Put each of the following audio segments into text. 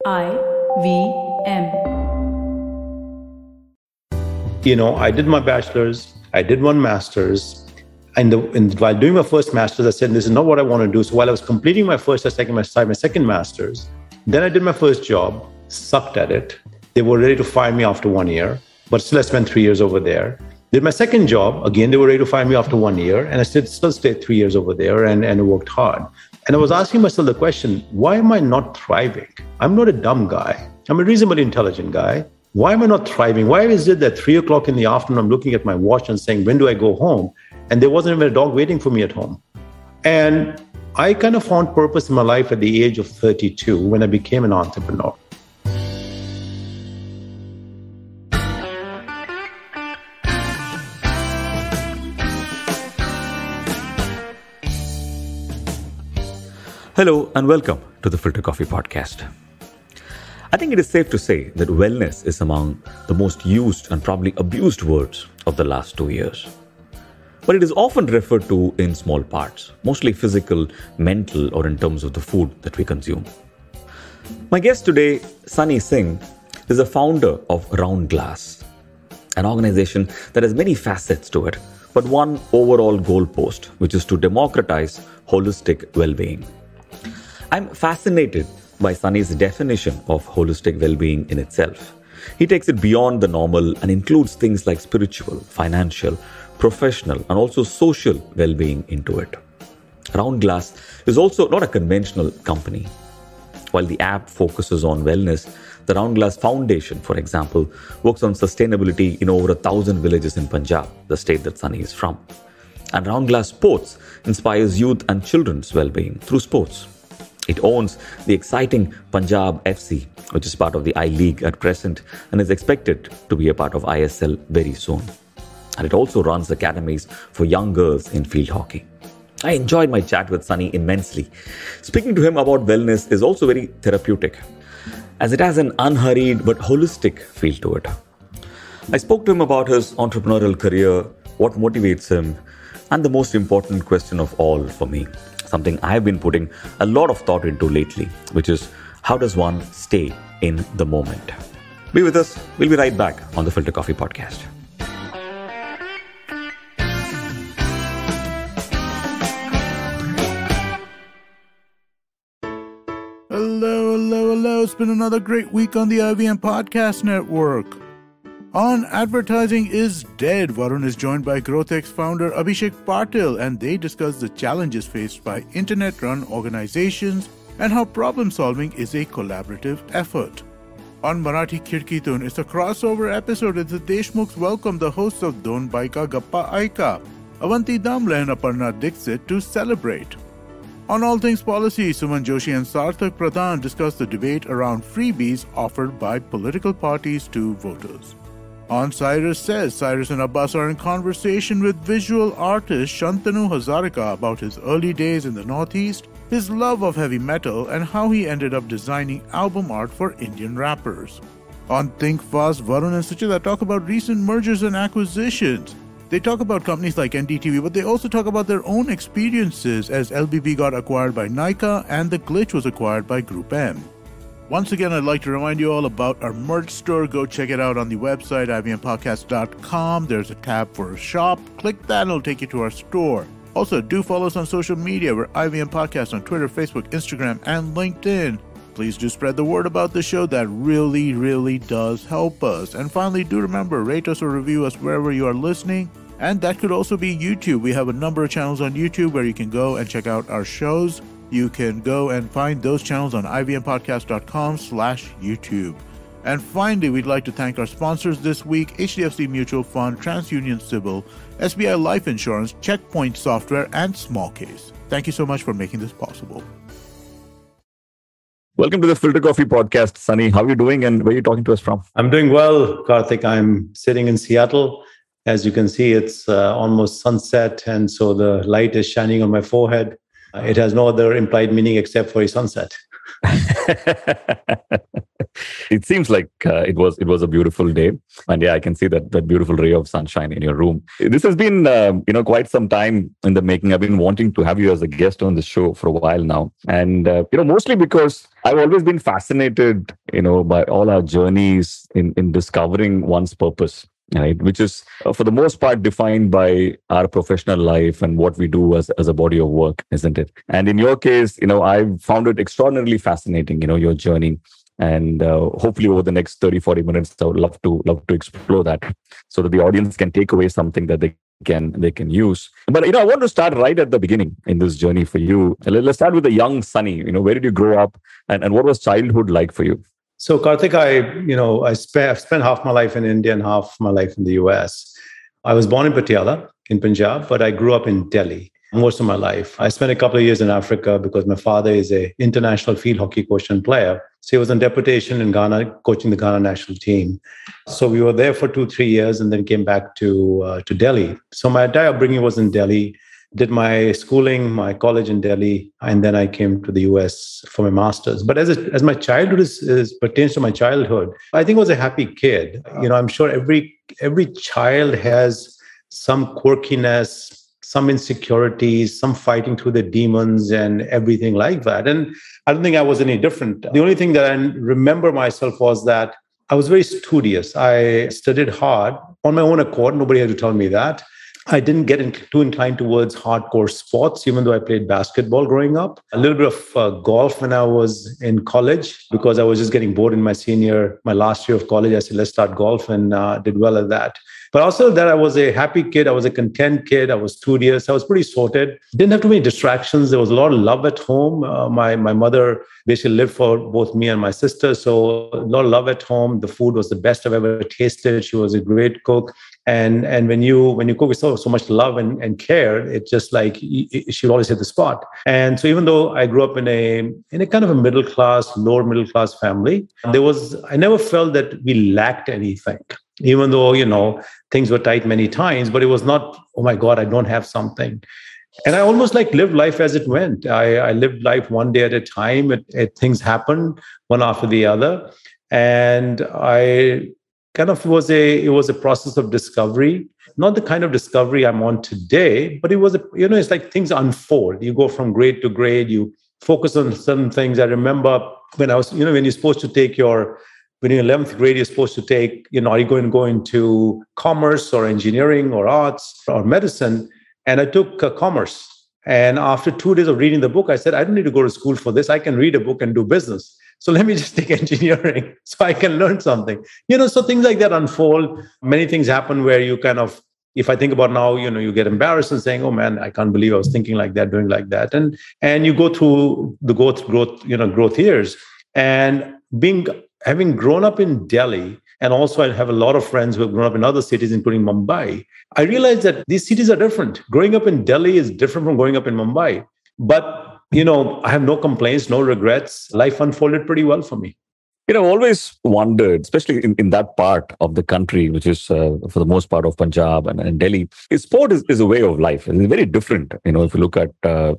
IVM. I did my bachelor's, I did one master's, and while doing my first master's, I said, this is not what I want to do. So while I was completing my first, my second master's, then I did my first job, sucked at it. They were ready to fire me after 1 year, but still I spent 3 years over there. Did my second job, again, they were ready to fire me after 1 year, and I still stayed 3 years over there and worked hard. And I was asking myself the question, why am I not thriving? I'm not a dumb guy. I'm a reasonably intelligent guy. Why am I not thriving? Why is it that 3 o'clock in the afternoon, I'm looking at my watch and saying, when do I go home? And there wasn't even a dog waiting for me at home. And I kind of found purpose in my life at the age of 32 when I became an entrepreneur. Hello and welcome to the Filter Coffee Podcast. I think it is safe to say that wellness is among the most used and probably abused words of the last 2 years. But it is often referred to in small parts, mostly physical, mental, or in terms of the food that we consume. My guest today, Singh, is the founder of RoundGlass, an organization that has many facets to it, but one overall goalpost, which is to democratize holistic well-being. I'm fascinated by Sunny's definition of holistic well-being in itself. He takes it beyond the normal and includes things like spiritual, financial, professional, and also social well-being into it. RoundGlass is also not a conventional company. While the app focuses on wellness, the RoundGlass Foundation, for example, works on sustainability in over 1,000 villages in Punjab, the state that Sunny is from. And RoundGlass Sports inspires youth and children's well-being through sports. It owns the exciting Punjab FC, which is part of the I-League at present and is expected to be a part of ISL very soon. And it also runs academies for young girls in field hockey. I enjoyed my chat with Sunny immensely. Speaking to him about wellness is also very therapeutic, as it has an unhurried but holistic feel to it. I spoke to him about his entrepreneurial career, what motivates him, and the most important question of all for me, something I've been putting a lot of thought into lately, which is how does one stay in the moment? Be with us. We'll be right back on the Filter Coffee Podcast. Hello. It's been another great week on the IVM Podcast Network. On Advertising is Dead, Varun is joined by GrowthX founder Abhishek Patil, and they discuss the challenges faced by internet-run organizations and how problem-solving is a collaborative effort. On Marathi Khidkitun, it's a crossover episode with the Deshmukhs welcome the hosts of Don Baika Gappa Aika, Avanti Damle and Aparna Dixit to celebrate. On All Things Policy, Suman Joshi and Sarthak Pradhan discuss the debate around freebies offered by political parties to voters. On Cyrus Says, Cyrus and Abbas are in conversation with visual artist Shantanu Hazarika about his early days in the Northeast, his love of heavy metal, and how he ended up designing album art for Indian rappers. On Think Fast, Varun and Suchita talk about recent mergers and acquisitions. They talk about companies like NDTV, but they also talk about their own experiences as LBB got acquired by Nykaa and The Glitch was acquired by Group M. Once again, I'd like to remind you all about our merch store. Go check it out on the website, ivmpodcast.com. There's a tab for a shop. Click that and it'll take you to our store. Also, do follow us on social media. We're IVM Podcast on Twitter, Facebook, Instagram, and LinkedIn. Please do spread the word about the show. That really does help us. And finally, do remember, rate us or review us wherever you are listening. And that could also be YouTube. We have a number of channels on YouTube where you can go and check out our shows. You can go and find those channels on ivmpodcast.com/YouTube. And finally, we'd like to thank our sponsors this week, HDFC Mutual Fund, TransUnion Civil, SBI Life Insurance, Checkpoint Software, and Smallcase. Thank you so much for making this possible. Welcome to the Filter Coffee Podcast, Sunny. How are you doing and where are you talking to us from? I'm doing well, Karthik. I'm sitting in Seattle. As you can see, it's almost sunset, and so the light is shining on my forehead. It has no other implied meaning except for a sunset. It seems like it was a beautiful day, and yeah, I can see that beautiful ray of sunshine in your room. This has been quite some time in the making. I've been wanting to have you as a guest on the show for a while now, and mostly because I've always been fascinated by all our journeys in discovering one's purpose. Right, which is for the most part defined by our professional life and what we do as a body of work, isn't it? And in your case, I've found it extraordinarily fascinating, your journey. And hopefully over the next 30-40 minutes, I would love to explore that so that the audience can take away something that they can use. But I want to start right at the beginning in this journey for you. Let's start with the young Sunny. Where did you grow up, and what was childhood like for you? So Karthik, I've spent half my life in India and half my life in the US. I was born in Patiala in Punjab, but I grew up in Delhi most of my life. I spent a couple of years in Africa because my father is an international field hockey coach and player. So he was on deputation in Ghana, coaching the Ghana national team. So we were there for 2-3 years and then came back to Delhi. So my entire upbringing was in Delhi. Did my schooling, my college in Delhi, and then I came to the US for my master's. But as my childhood pertains to my childhood, I think I was a happy kid. I'm sure every child has some quirkiness, some insecurities, some fighting through the demons and everything like that. And I don't think I was any different. The only thing that I remember myself was that I was very studious. I studied hard on my own accord. Nobody had to tell me that. I didn't get too inclined towards hardcore sports, even though I played basketball growing up. A little bit of golf when I was in college, because I was just getting bored in my last year of college. I said, let's start golf, and did well at that. But also that I was a happy kid. I was a content kid. I was studious. I was pretty sorted. Didn't have too many distractions. There was a lot of love at home. My mother basically lived for both me and my sister. So a lot of love at home. The food was the best I've ever tasted. She was a great cook. And when you cook with so much love and care, it's just like she always hit the spot. And so even though I grew up in a kind of a lower middle class family, I never felt that we lacked anything. Even though, things were tight many times, but it was not, oh my God, I don't have something. And I almost lived life as it went. I lived life one day at a time. Things happened one after the other. And I kind of it was a process of discovery, not the kind of discovery I'm on today, but it was it's like things unfold. You go from grade to grade, you focus on certain things. I remember when I was, when you're supposed to take when you're in 11th grade, you're supposed to take, are you going to go into commerce or engineering or arts or medicine? And I took commerce. And after 2 days of reading the book, I said, I don't need to go to school for this. I can read a book and do business. So let me just take engineering so I can learn something. So things like that unfold. Many things happen where you kind of, if I think about now, you get embarrassed and saying, oh man, I can't believe I was thinking like that, doing like that. And you go through the growth years. And having grown up in Delhi, and also I have a lot of friends who have grown up in other cities, including Mumbai, I realized that these cities are different. Growing up in Delhi is different from growing up in Mumbai. But I have no complaints, no regrets. Life unfolded pretty well for me. I've always wondered, especially in that part of the country, which is for the most part of Punjab and Delhi, sport is a way of life. It's very different. If you look at,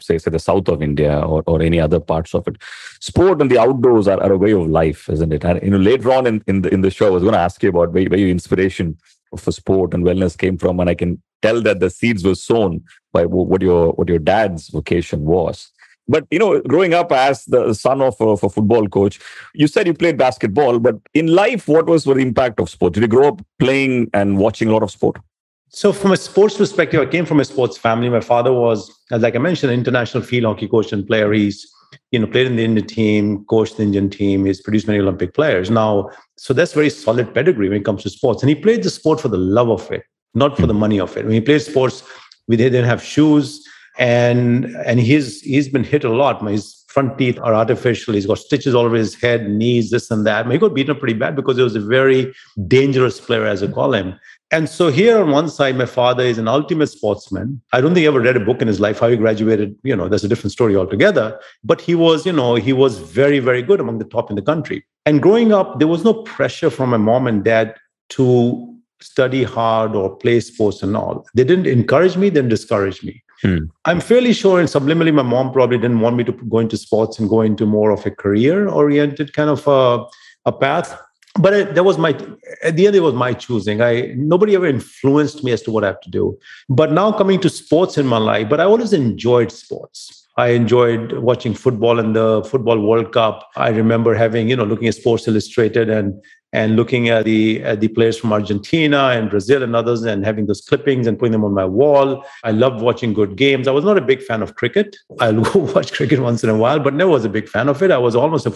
say the south of India or any other parts of it, sport and the outdoors are a way of life, isn't it? And later on in the show, I was going to ask you about where your inspiration for sport and wellness came from, and I can tell that the seeds were sown by what your dad's vocation was. But, growing up as the son of a football coach, you said you played basketball, but in life, what was the impact of sport? Did you grow up playing and watching a lot of sport? So from a sports perspective, I came from a sports family. My father was, like I mentioned, an international field hockey coach and player. He's, played in the Indian team, coached the Indian team. He's produced many Olympic players. Now, so that's very solid pedigree when it comes to sports. And he played the sport for the love of it, not for the money of it. When he played sports, they didn't have shoes. And he's been hit a lot. His front teeth are artificial. He's got stitches all over his head, knees, this and that. He got beaten up pretty bad because he was a very dangerous player, as I call him. And so here on one side, my father is an ultimate sportsman. I don't think he ever read a book in his life. How he graduated, that's a different story altogether. But he was very, very good, among the top in the country. And growing up, there was no pressure from my mom and dad to study hard or play sports and all. They didn't encourage me, they didn't discourage me. I'm fairly sure, and subliminally, my mom probably didn't want me to go into sports and go into more of a career-oriented kind of a path. But at the end, it was my choosing. Nobody ever influenced me as to what I have to do. But now coming to sports in my life, but I always enjoyed sports. I enjoyed watching football in the Football World Cup. I remember having, looking at Sports Illustrated and looking at the players from Argentina and Brazil and others and having those clippings and putting them on my wall. I loved watching good games. I was not a big fan of cricket. I'll go watch cricket once in a while, but never was a big fan of it. I was always a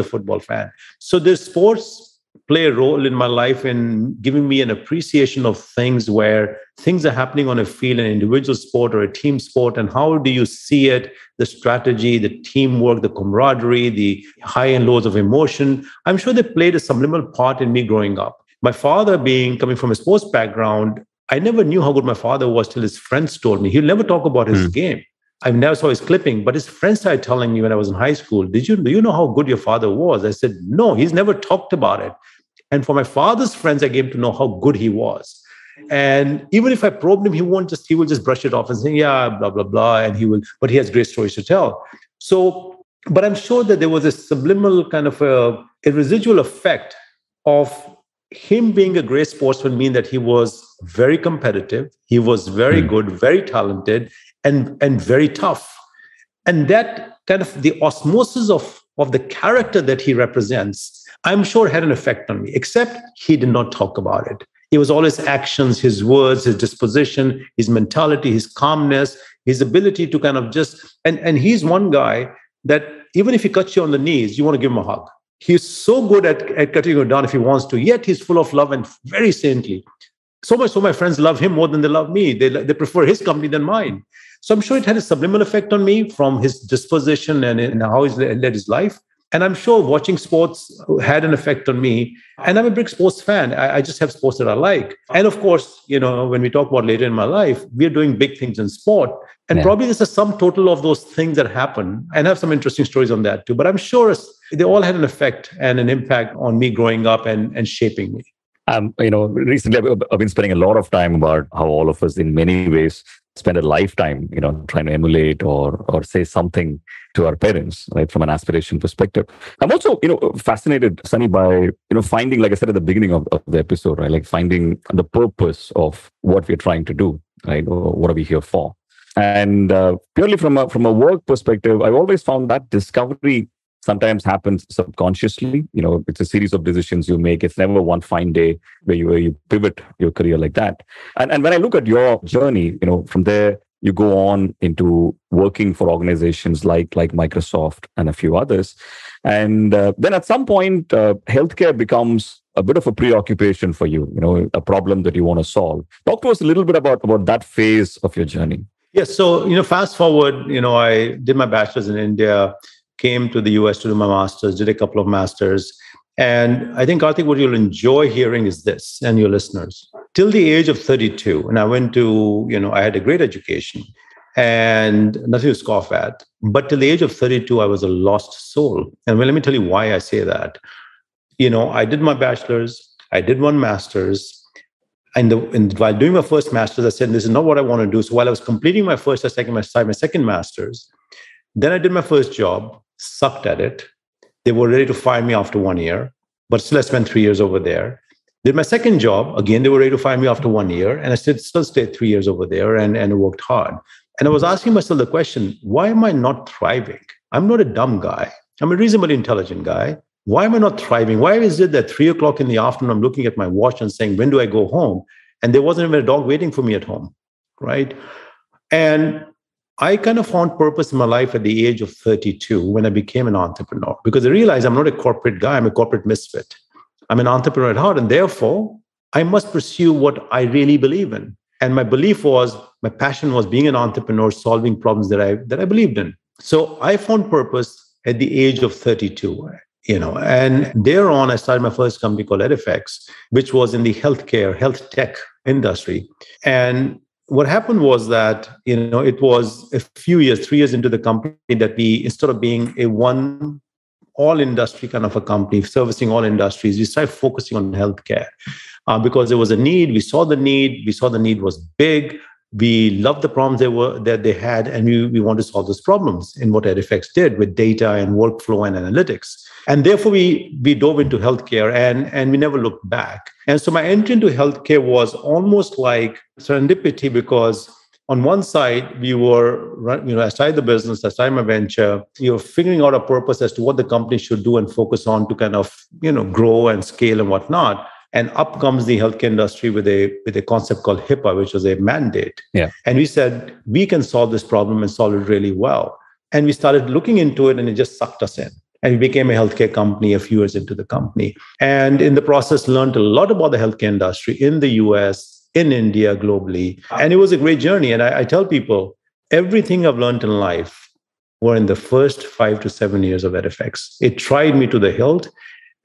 football fan. So the sports play a role in my life in giving me an appreciation of things where things are happening on a field, an individual sport or a team sport, and how do you see it, the strategy, the teamwork, the camaraderie, the high and lows of emotion. I'm sure they played a subliminal part in me growing up. My father coming from a sports background, I never knew how good my father was till his friends told me. He'll never talk about his game. I never saw his clipping, but his friends started telling me when I was in high school, do you know how good your father was? I said, no, he's never talked about it. And for my father's friends, I came to know how good he was. And even if I probed him, he will just brush it off and say, yeah, blah, blah, blah. And but he has great stories to tell. So, but I'm sure that there was a subliminal kind of a residual effect of him being a great sportsman, mean that he was very competitive. He was very good, very talented, and very tough. And that kind of the osmosis of the character that he represents, I'm sure had an effect on me, except he did not talk about it. It was all his actions, his words, his disposition, his mentality, his calmness, his ability to kind of and he's one guy that even if he cuts you on the knees, you want to give him a hug. He's so good at cutting you down if he wants to, yet he's full of love and very saintly. So much so my friends love him more than they love me. They prefer his company than mine. So I'm sure it had a subliminal effect on me from his disposition and how he led his life. And I'm sure watching sports had an effect on me. And I'm a big sports fan. I just have sports that I like. And of course, when we talk about later in my life, we're doing big things in sport. And probably there's a sum total of those things that happen. And I have some interesting stories on that too. But I'm sure they all had an effect and an impact on me growing up and shaping me. Recently I've been spending a lot of time about how all of us in many ways spend a lifetime, trying to emulate or say something to our parents, right, from an aspiration perspective. I'm also, fascinated, Sunny, by, finding, like I said at the beginning of the episode, right, like finding the purpose of what we're trying to do, right, or what are we here for? And purely from a work perspective, I've always found that discovery sometimes happens subconsciously. It's a series of decisions you make. It's never one fine day where you pivot your career like that. And when I look at your journey, from there, you go on into working for organizations like Microsoft and a few others. And then at some point, healthcare becomes a bit of a preoccupation for you, a problem that you want to solve. Talk to us a little bit about that phase of your journey. Yes. So, fast forward, I did my bachelor's in India, came to the US to do my master's, did a couple of masters. And I think, Karthik, what you'll enjoy hearing is this, and your listeners. Till the age of 32, and I went to, I had a great education and nothing to scoff at. But till the age of 32, I was a lost soul. And let me tell you why I say that. I did my bachelor's, I did one master's. And while doing my first master's, I said, this is not what I want to do. So while I was completing my first, my second master's, then I did my first job, sucked at it. They were ready to fire me after 1 year, but still I spent 3 years over there. Did my second job, again, they were ready to fire me after 1 year, and I still stayed 3 years over there and worked hard. And I was asking myself the question, why am I not thriving? I'm not a dumb guy. I'm a reasonably intelligent guy. Why am I not thriving? Why is it that 3 o'clock in the afternoon, I'm looking at my watch and saying, when do I go home? And there wasn't even a dog waiting for me at home, right? And I kind of found purpose in my life at the age of 32 when I became an entrepreneur, because I realized I'm not a corporate guy. I'm a corporate misfit. I'm an entrepreneur at heart, and therefore I must pursue what I really believe in. And my passion was being an entrepreneur, solving problems that I believed in. So I found purpose at the age of 32. And thereon I started my first company called Edifex, which was in the health tech industry. And what happened was that, it was a few years, 3 years into the company, that we, instead of being a one all industry kind of a company servicing all industries, we started focusing on healthcare because there was a need. We saw the need was big. we loved the problems that they had, and we want to solve those problems in what Edifex did with data and workflow and analytics. And therefore, we dove into healthcare, and we never looked back. And so my entry into healthcare was almost like serendipity, because on one side, we were, I started the business, I started my venture, figuring out a purpose as to what the company should do and focus on to kind of, grow and scale and whatnot. And up comes the healthcare industry with a concept called HIPAA, which was a mandate. Yeah. And we said, we can solve this problem and solve it really well. And we started looking into it, and it just sucked us in. And we became a healthcare company a few years into the company. And in the process, learned a lot about the healthcare industry in the US, in India, globally. And it was a great journey. And I tell people, everything I've learned in life were in the first 5 to 7 years of Edifex. It tried me to the hilt.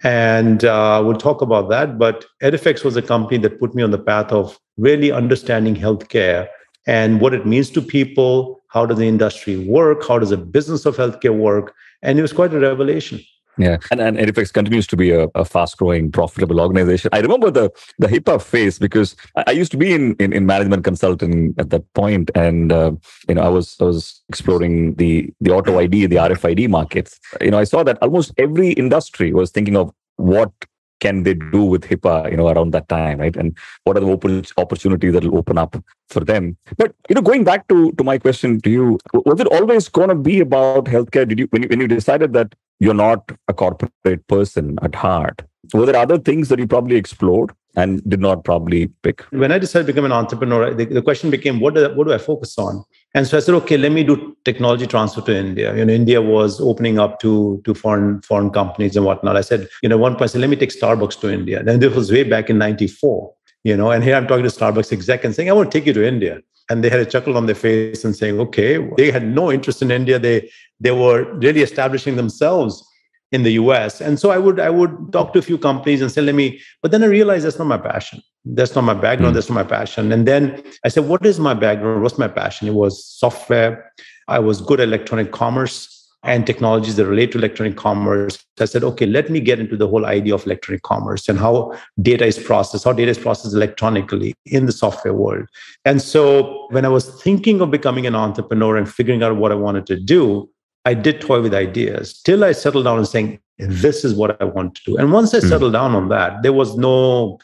And we'll talk about that. But Edifex was a company that put me on the path of really understanding healthcare and what it means to people. How does the industry work? How does the business of healthcare work? And it was quite a revelation. Yeah. And Edifex continues to be a fast-growing, profitable organization. I remember the HIPAA phase, because I used to be in management consulting at that point, and I was exploring the auto ID and the RFID markets. I saw that almost every industry was thinking of what can they do with HIPAA, around that time, right? And what are the opportunities that will open up for them? But, going back to my question to you, was it always going to be about healthcare? Did you, when you decided that you're not a corporate person at heart, were there other things that you probably explored and did not probably pick? When I decided to become an entrepreneur, the question became, what do I focus on? And so I said, okay, let me do technology transfer to India. India was opening up to foreign companies and whatnot. I said, one point, I said, let me take Starbucks to India. And this was way back in 94, and here I'm talking to Starbucks exec and saying, I want to take you to India. And they had a chuckle on their face and saying, okay, they had no interest in India. They were really establishing themselves in the US. And so I would talk to a few companies and say, but then I realized that's not my passion. That's not my background. That's not my passion. And then I said, what is my background? What's my passion? It was software. I was good at electronic commerce and technologies that relate to electronic commerce. I said, okay, let me get into the whole idea of electronic commerce and how data is processed electronically in the software world. And so when I was thinking of becoming an entrepreneur and figuring out what I wanted to do, I did toy with ideas till I settled down and saying, this is what I want to do. And once I settled down on that, there was no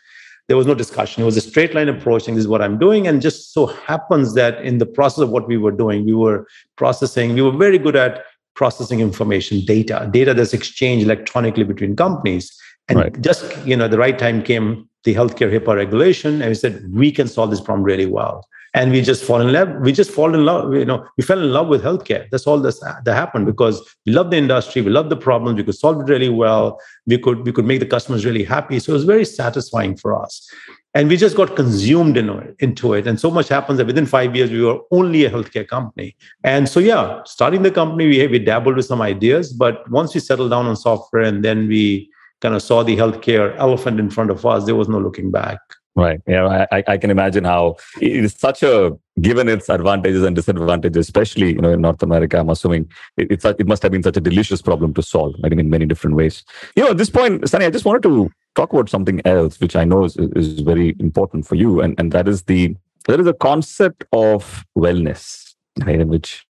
discussion. It was a straight line approach, saying this is what I'm doing. And just so happens that in the process of what we were doing, we were very good at processing information, data that's exchanged electronically between companies. And just, the right time came the healthcare HIPAA regulation, and we said, we can solve this problem really well. And we fell in love with healthcare. That's all that happened, because we love the industry, we love the problems, we could solve it really well, we could make the customers really happy. So it was very satisfying for us. And we just got consumed into it. And so much happens that within 5 years, we were only a healthcare company. And so, starting the company, we dabbled with some ideas. But once we settled down on software and then we kind of saw the healthcare elephant in front of us, there was no looking back. Right. Yeah, I can imagine how it is given its advantages and disadvantages, especially in North America. I'm assuming it must have been such a delicious problem to solve, in many different ways. At this point, Sunny, I just wanted to talk about something else, which I know is very important for you, and that is there is a concept of wellness, right? Which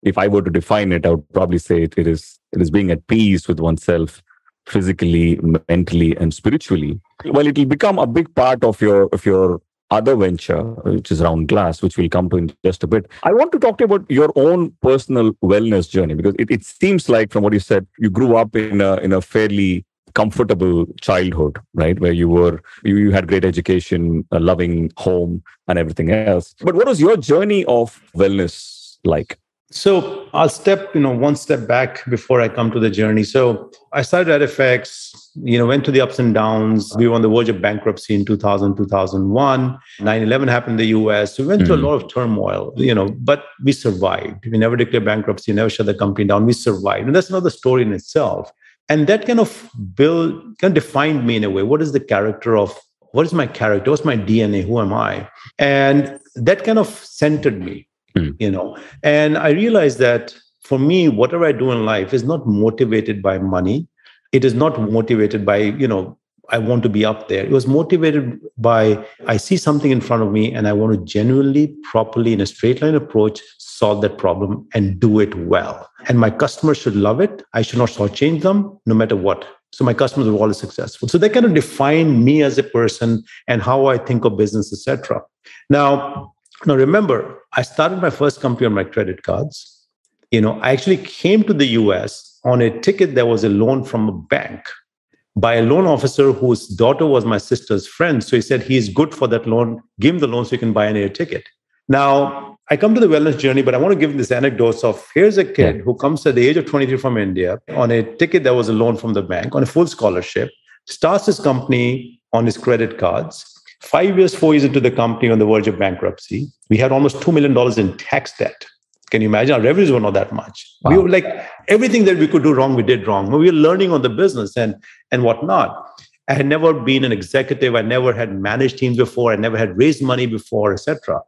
if I were to define it, I would probably say it is being at peace with oneself, physically, mentally, and spiritually. Well, it will become a big part of your other venture, which is RoundGlass, which we'll come to in just a bit. I want to talk to you about your own personal wellness journey, because it seems like, from what you said, you grew up in a fairly comfortable childhood, right? Where you had great education, a loving home, and everything else. But what was your journey of wellness like? So I'll step, one step back before I come to the journey. So I started at Edifex, went to the ups and downs. We were on the verge of bankruptcy in 2000, 2001. 9/11 happened in the US. We went through a lot of turmoil, but we survived. We never declared bankruptcy, never shut the company down. We survived. And that's another story in itself. And that kind of defined me in a way. What is my character? What's my DNA? Who am I? And that kind of centered me. And I realized that for me, whatever I do in life is not motivated by money. It is not motivated by, I want to be up there. It was motivated by, I see something in front of me and I want to genuinely, properly, in a straight line approach, solve that problem and do it well. And my customers should love it. I should not shortchange them no matter what. So my customers are always successful. So they kind of define me as a person and how I think of business, etc. Now remember, I started my first company on my credit cards. I actually came to the US on a ticket that was a loan from a bank by a loan officer whose daughter was my sister's friend. So he said, he's good for that loan. Give him the loan so you can buy an air ticket. Now, I come to the wellness journey, but I want to give him this anecdote of here's a kid who comes at the age of 23 from India on a ticket that was a loan from the bank, on a full scholarship, starts his company on his credit cards. 4 years into the company on the verge of bankruptcy. We had almost $2 million in tax debt. Can you imagine? Our revenues were not that much. Wow. We were like, everything that we could do wrong, we did wrong. We were learning on the business and whatnot. I had never been an executive. I never had managed teams before. I never had raised money before, etc.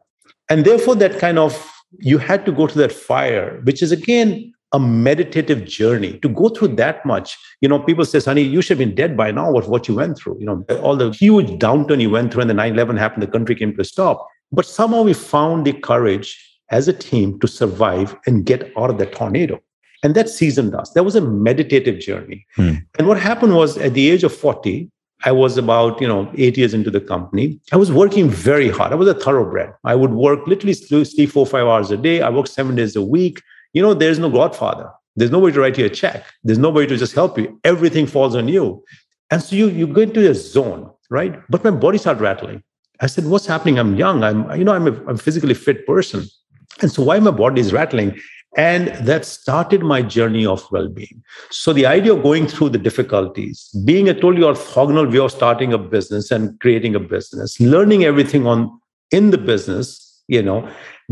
And therefore, that kind of, you had to go to that fire, which is again, a meditative journey. To go through that much, people say, Sonny, you should have been dead by now with what you went through. All the huge downturn you went through and the 9/11 happened, the country came to a stop. But somehow we found the courage as a team to survive and get out of that tornado. And that seasoned us. That was a meditative journey. And what happened was at the age of 40, I was about 8 years into the company. I was working very hard. I was a thoroughbred. I would work literally sleep 4 or 5 hours a day. I worked 7 days a week. There's no godfather. There's nobody to write you a check. There's nobody to just help you. Everything falls on you. And so you go into a zone, right? But my body started rattling. I said, what's happening? I'm young. I'm a physically fit person. And so why my body is rattling? And that started my journey of well-being. So the idea of going through the difficulties, being a totally orthogonal view of starting a business and creating a business, learning everything in the business,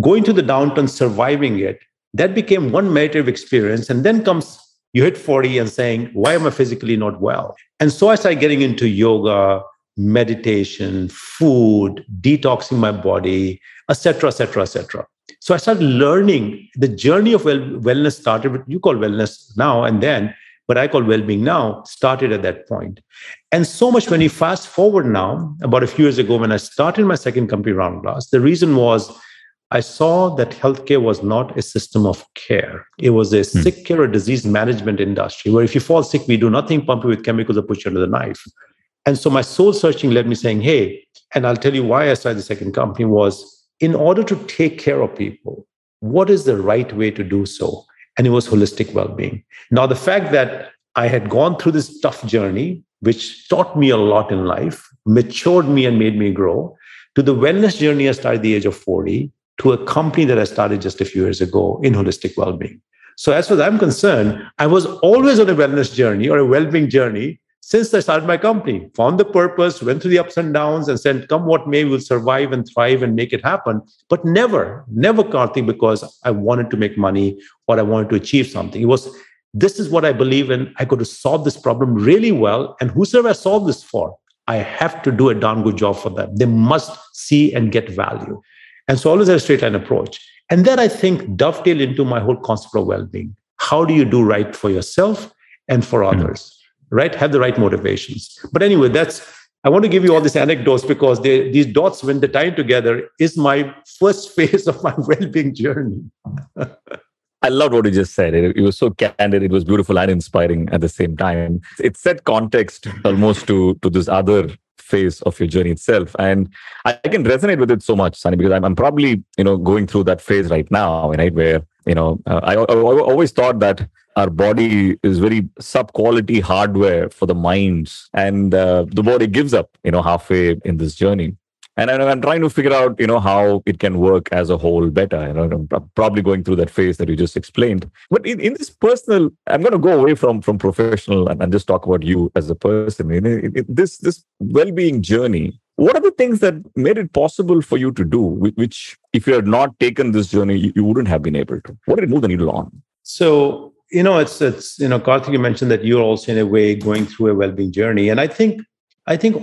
going through the downturn, surviving it, that became one meditative experience. And then comes, you hit 40 and saying, why am I physically not well? And so I started getting into yoga, meditation, food, detoxing my body, etc., etc., etc. So I started learning. The journey of wellness started, what you call wellness now and then, but I call well-being now, started at that point. And so much when you fast forward now, about a few years ago, when I started my second company, RoundGlass, the reason was I saw that healthcare was not a system of care. It was a sick care or disease management industry where if you fall sick, we do nothing, pump you with chemicals or put you under the knife. And so my soul searching led me saying, hey, and I'll tell you why I started the second company was, in order to take care of people, what is the right way to do so? And it was holistic well-being. Now, the fact that I had gone through this tough journey, which taught me a lot in life, matured me and made me grow, to the wellness journey I started at the age of 40, to a company that I started just a few years ago in holistic well-being. So as far as I'm concerned, I was always on a wellness journey or a well-being journey since I started my company, found the purpose, went through the ups and downs and said, come what may, we'll survive and thrive and make it happen. But never, Karthik, because I wanted to make money or I wanted to achieve something. It was, this is what I believe in. I could solve this problem really well. And whosoever I solve this for, I have to do a darn good job for them. They must see and get value. And so always have a straight line approach. And that I think dovetail into my whole concept of well-being. How do you do right for yourself and for others? Right? Have the right motivations. But anyway, I want to give you all these anecdotes because these dots, when they tie together, is my first phase of my well-being journey. I loved what you just said. It was so candid. It was beautiful and inspiring at the same time. It set context almost to this other phase of your journey itself. And I can resonate with it so much, Sunny, because I'm probably, going through that phase right now, right? Where, I always thought that our body is very sub-quality hardware for the minds, and the body gives up, halfway in this journey. And I'm trying to figure out, how it can work as a whole better. I'm probably going through that phase that you just explained. But in this personal, I'm going to go away from professional and just talk about you as a person. In this well-being journey, what are the things that made it possible for you to do, which if you had not taken this journey, you wouldn't have been able to? What did it move the needle on? So, it's Karthik, you mentioned that you're also in a way going through a well-being journey. And I think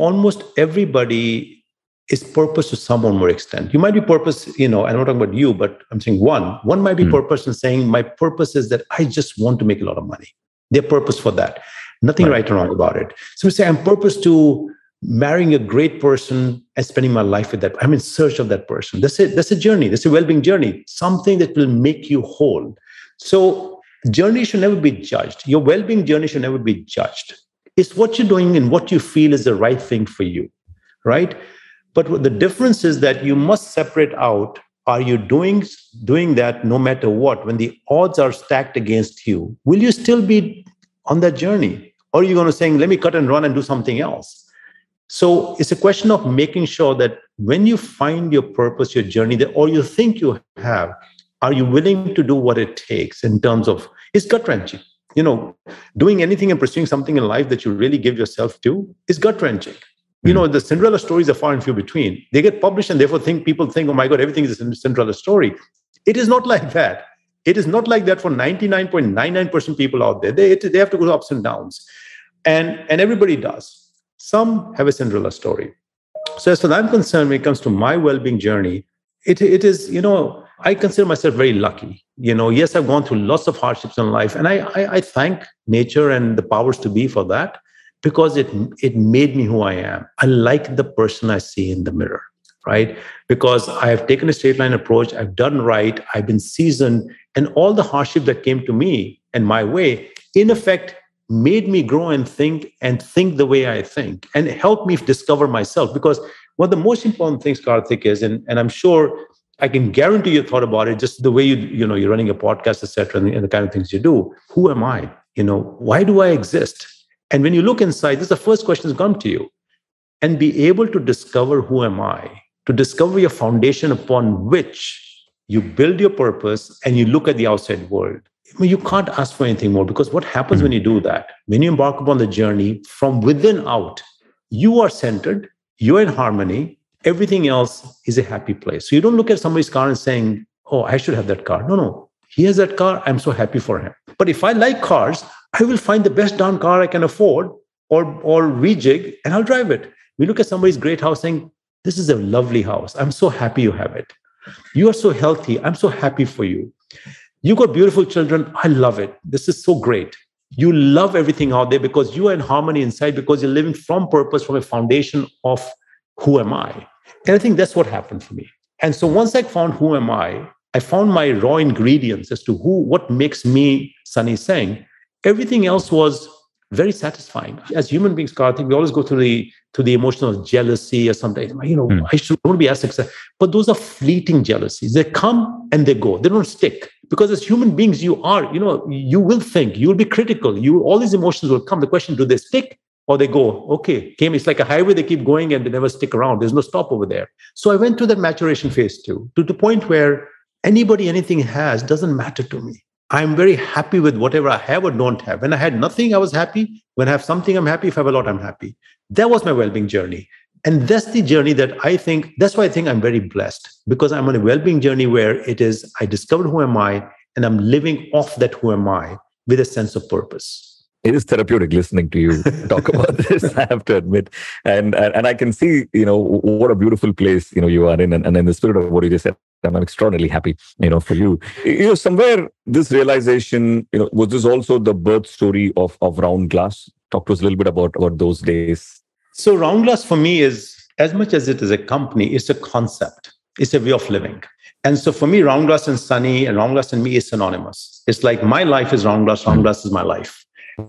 almost everybody is purpose to some or more extent. You might be purpose, and I'm not talking about you, but I'm saying one might be purpose in saying, my purpose is that I just want to make a lot of money. Their purpose for that. Nothing right or wrong about it. So we say, I'm purpose to marrying a great person and spending my life with that. I'm in search of that person. That's it. That's a journey. That's a well-being journey. Something that will make you whole. So journey should never be judged. Your well-being journey should never be judged. It's what you're doing and what you feel is the right thing for you, right? But what the difference is that you must separate out, are you doing that no matter what? When the odds are stacked against you, will you still be on that journey? Or are you going to say, let me cut and run and do something else? So it's a question of making sure that when you find your purpose, your journey, or you think you have, are you willing to do what it takes in terms of, it's gut-wrenching. Doing anything and pursuing something in life that you really give yourself to is gut-wrenching. The Cinderella stories are far and few between. They get published and therefore people think, oh my God, everything is a Cinderella story. It is not like that. It is not like that for 99.99% people out there. They have to go ups and downs. And everybody does. Some have a Cinderella story. So as far as I'm concerned, when it comes to my well-being journey, it is, I consider myself very lucky. Yes, I've gone through lots of hardships in life, and I thank nature and the powers to be for that, because it made me who I am. I like the person I see in the mirror, right? Because I have taken a straight line approach, I've done right, I've been seasoned, and all the hardship that came to me and my way, in effect, made me grow and think the way I think, and helped me discover myself. Because one of the most important things, Karthik, is, and I'm sure I can guarantee you thought about it, just the way you're running a podcast, etc., and the kind of things you do. Who am I? Why do I exist? And when you look inside, this is the first question that's come to you. And be able to discover who am I, to discover your foundation upon which you build your purpose and you look at the outside world. You can't ask for anything more, because what happens when you do that? When you embark upon the journey from within out, you are centered, you're in harmony, everything else is a happy place. So you don't look at somebody's car and saying, oh, I should have that car. No. He has that car. I'm so happy for him. But if I like cars, I will find the best darn car I can afford or rejig, and I'll drive it. We look at somebody's great house saying, this is a lovely house. I'm so happy you have it. You are so healthy. I'm so happy for you. You got beautiful children. I love it. This is so great. You love everything out there because you are in harmony inside, because you're living from purpose, from a foundation of who am I? And I think that's what happened for me. And so once I found who am I found my raw ingredients as to what makes me Sunny Singh. Everything else was very satisfying. As human beings, Karthik, we always go through the emotion of jealousy or something. I want to be as successful. But those are fleeting jealousies. They come and they go. They don't stick. Because as human beings, you will think, you'll be critical. All these emotions will come. The question, do they stick or they go? Okay, it's like a highway. They keep going and they never stick around. There's no stop over there. So I went through that maturation phase too, to the point where anything has doesn't matter to me. I'm very happy with whatever I have or don't have. When I had nothing, I was happy. When I have something, I'm happy. If I have a lot, I'm happy. That was my well-being journey. And that's the journey that's why I think I'm very blessed, because I'm on a well-being journey where I discovered who am I, and I'm living off that who am I with a sense of purpose. It is therapeutic listening to you talk about this, I have to admit. And I can see, what a beautiful place, you are in. And in the spirit of what you just said, I'm extraordinarily happy, for you. Somewhere this realization, was this also the birth story of RoundGlass? Talk to us a little bit about those days. So RoundGlass for me is, as much as it is a company, it's a concept. It's a way of living. And so for me, RoundGlass and Sunny and RoundGlass and me is synonymous. It's like my life is RoundGlass, RoundGlass is my life.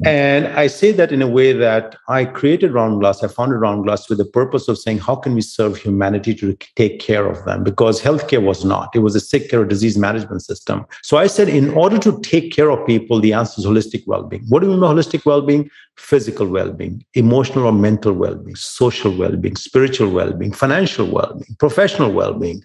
And I say that in a way that I created RoundGlass, I founded RoundGlass with the purpose of saying, how can we serve humanity to take care of them? Because healthcare was not. It was a sick care or disease management system. So I said, in order to take care of people, the answer is holistic well-being. What do we mean by holistic well-being? Physical well-being, emotional or mental well-being, social well-being, spiritual well-being, financial well-being, professional well-being,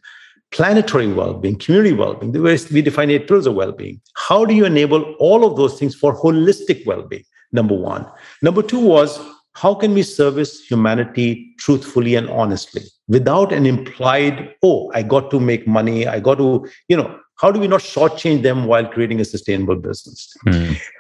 planetary well-being, community well-being, the way we define 8 pillars of well-being. How do you enable all of those things for holistic well-being? Number one. Number two was, how can we service humanity truthfully and honestly without an implied, I got to make money, how do we not shortchange them while creating a sustainable business?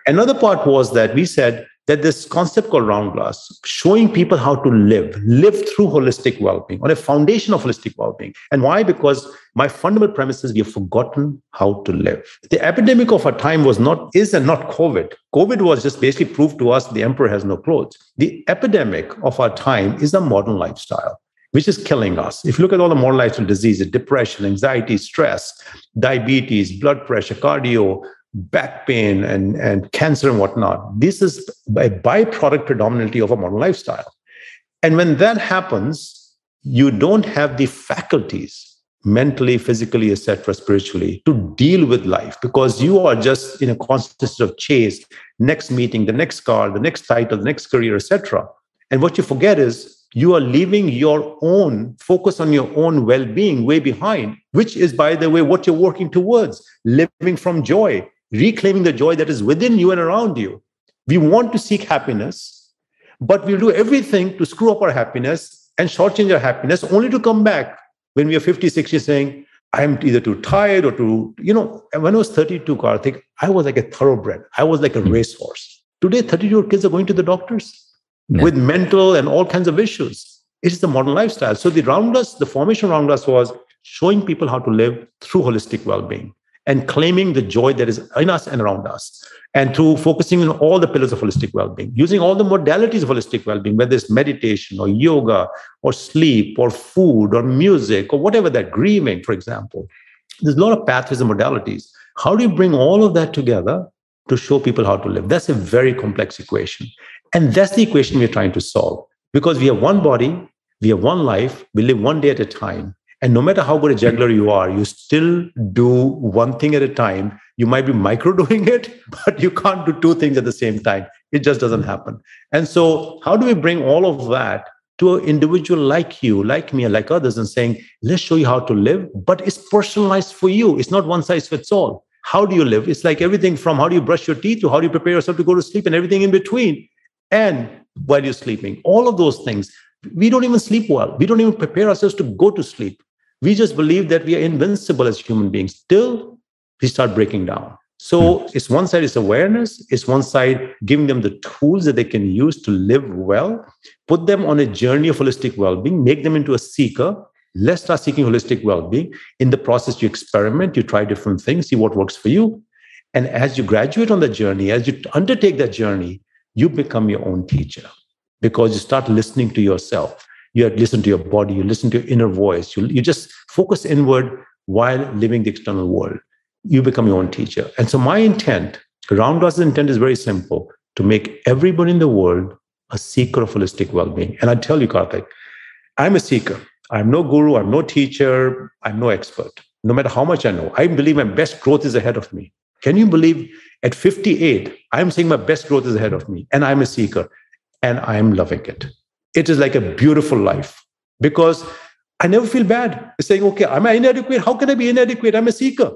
Another part was that we said, that this concept called RoundGlass, showing people how to live through holistic well-being, on a foundation of holistic well-being. And why? Because my fundamental premise is we have forgotten how to live. The epidemic of our time is and not COVID. COVID was just basically proved to us the emperor has no clothes. The epidemic of our time is a modern lifestyle, which is killing us. If you look at all the modern lifestyle diseases, depression, anxiety, stress, diabetes, blood pressure, cardio, back pain, and cancer and whatnot, this is a byproduct predominantly of a modern lifestyle. And when that happens, you don't have the faculties mentally, physically, etc., spiritually, to deal with life, because you are just in a constant state of chase, next meeting, the next car, the next title, the next career, etc. And what you forget is you are leaving your own focus on your own well-being way behind, which is, by the way, what you're working towards, living from joy, reclaiming the joy that is within you and around you. We want to seek happiness, but we'll do everything to screw up our happiness and shortchange our happiness, only to come back when we are 50, 60 saying, I'm either too tired or too, when I was 32, Karthik, I was like a thoroughbred. I was like a racehorse. Today, 32-year-old kids are going to the doctors with mental and all kinds of issues. It is the modern lifestyle. So the formation of RoundGlass was showing people how to live through holistic well-being and claiming the joy that is in us and around us. And through focusing on all the pillars of holistic well-being, using all the modalities of holistic well-being, whether it's meditation or yoga or sleep or food or music or whatever that, grieving, for example. There's a lot of pathways and modalities. How do you bring all of that together to show people how to live? That's a very complex equation. And that's the equation we're trying to solve, because we have one body, we have one life, we live one day at a time. And no matter how good a juggler you are, you still do one thing at a time. You might be micro doing it, but you can't do two things at the same time. It just doesn't happen. And so how do we bring all of that to an individual like you, like me, and like others, and saying, let's show you how to live, but it's personalized for you. It's not one size fits all. How do you live? It's like everything from how do you brush your teeth to how do you prepare yourself to go to sleep and everything in between. And while you're sleeping, all of those things, we don't even sleep well. We don't even prepare ourselves to go to sleep. We just believe that we are invincible as human beings till we start breaking down. So it's one side is awareness. It's one side giving them the tools that they can use to live well, put them on a journey of holistic well-being, make them into a seeker. Let's start seeking holistic well-being. In the process, you experiment, you try different things, see what works for you. And as you graduate on the journey, as you undertake that journey, you become your own teacher, because you start listening to yourself. You listen to your body, you listen to your inner voice. You just focus inward while living the external world. You become your own teacher. And so my intent, RoundGlass's intent is very simple, to make everybody in the world a seeker of holistic well-being. And I tell you, Karthik, I'm a seeker. I'm no guru, I'm no teacher, I'm no expert. No matter how much I know, I believe my best growth is ahead of me. Can you believe at 58, I'm saying my best growth is ahead of me, and I'm a seeker, and I'm loving it. It is like a beautiful life, because I never feel bad saying, okay, am I inadequate? How can I be inadequate? I'm a seeker.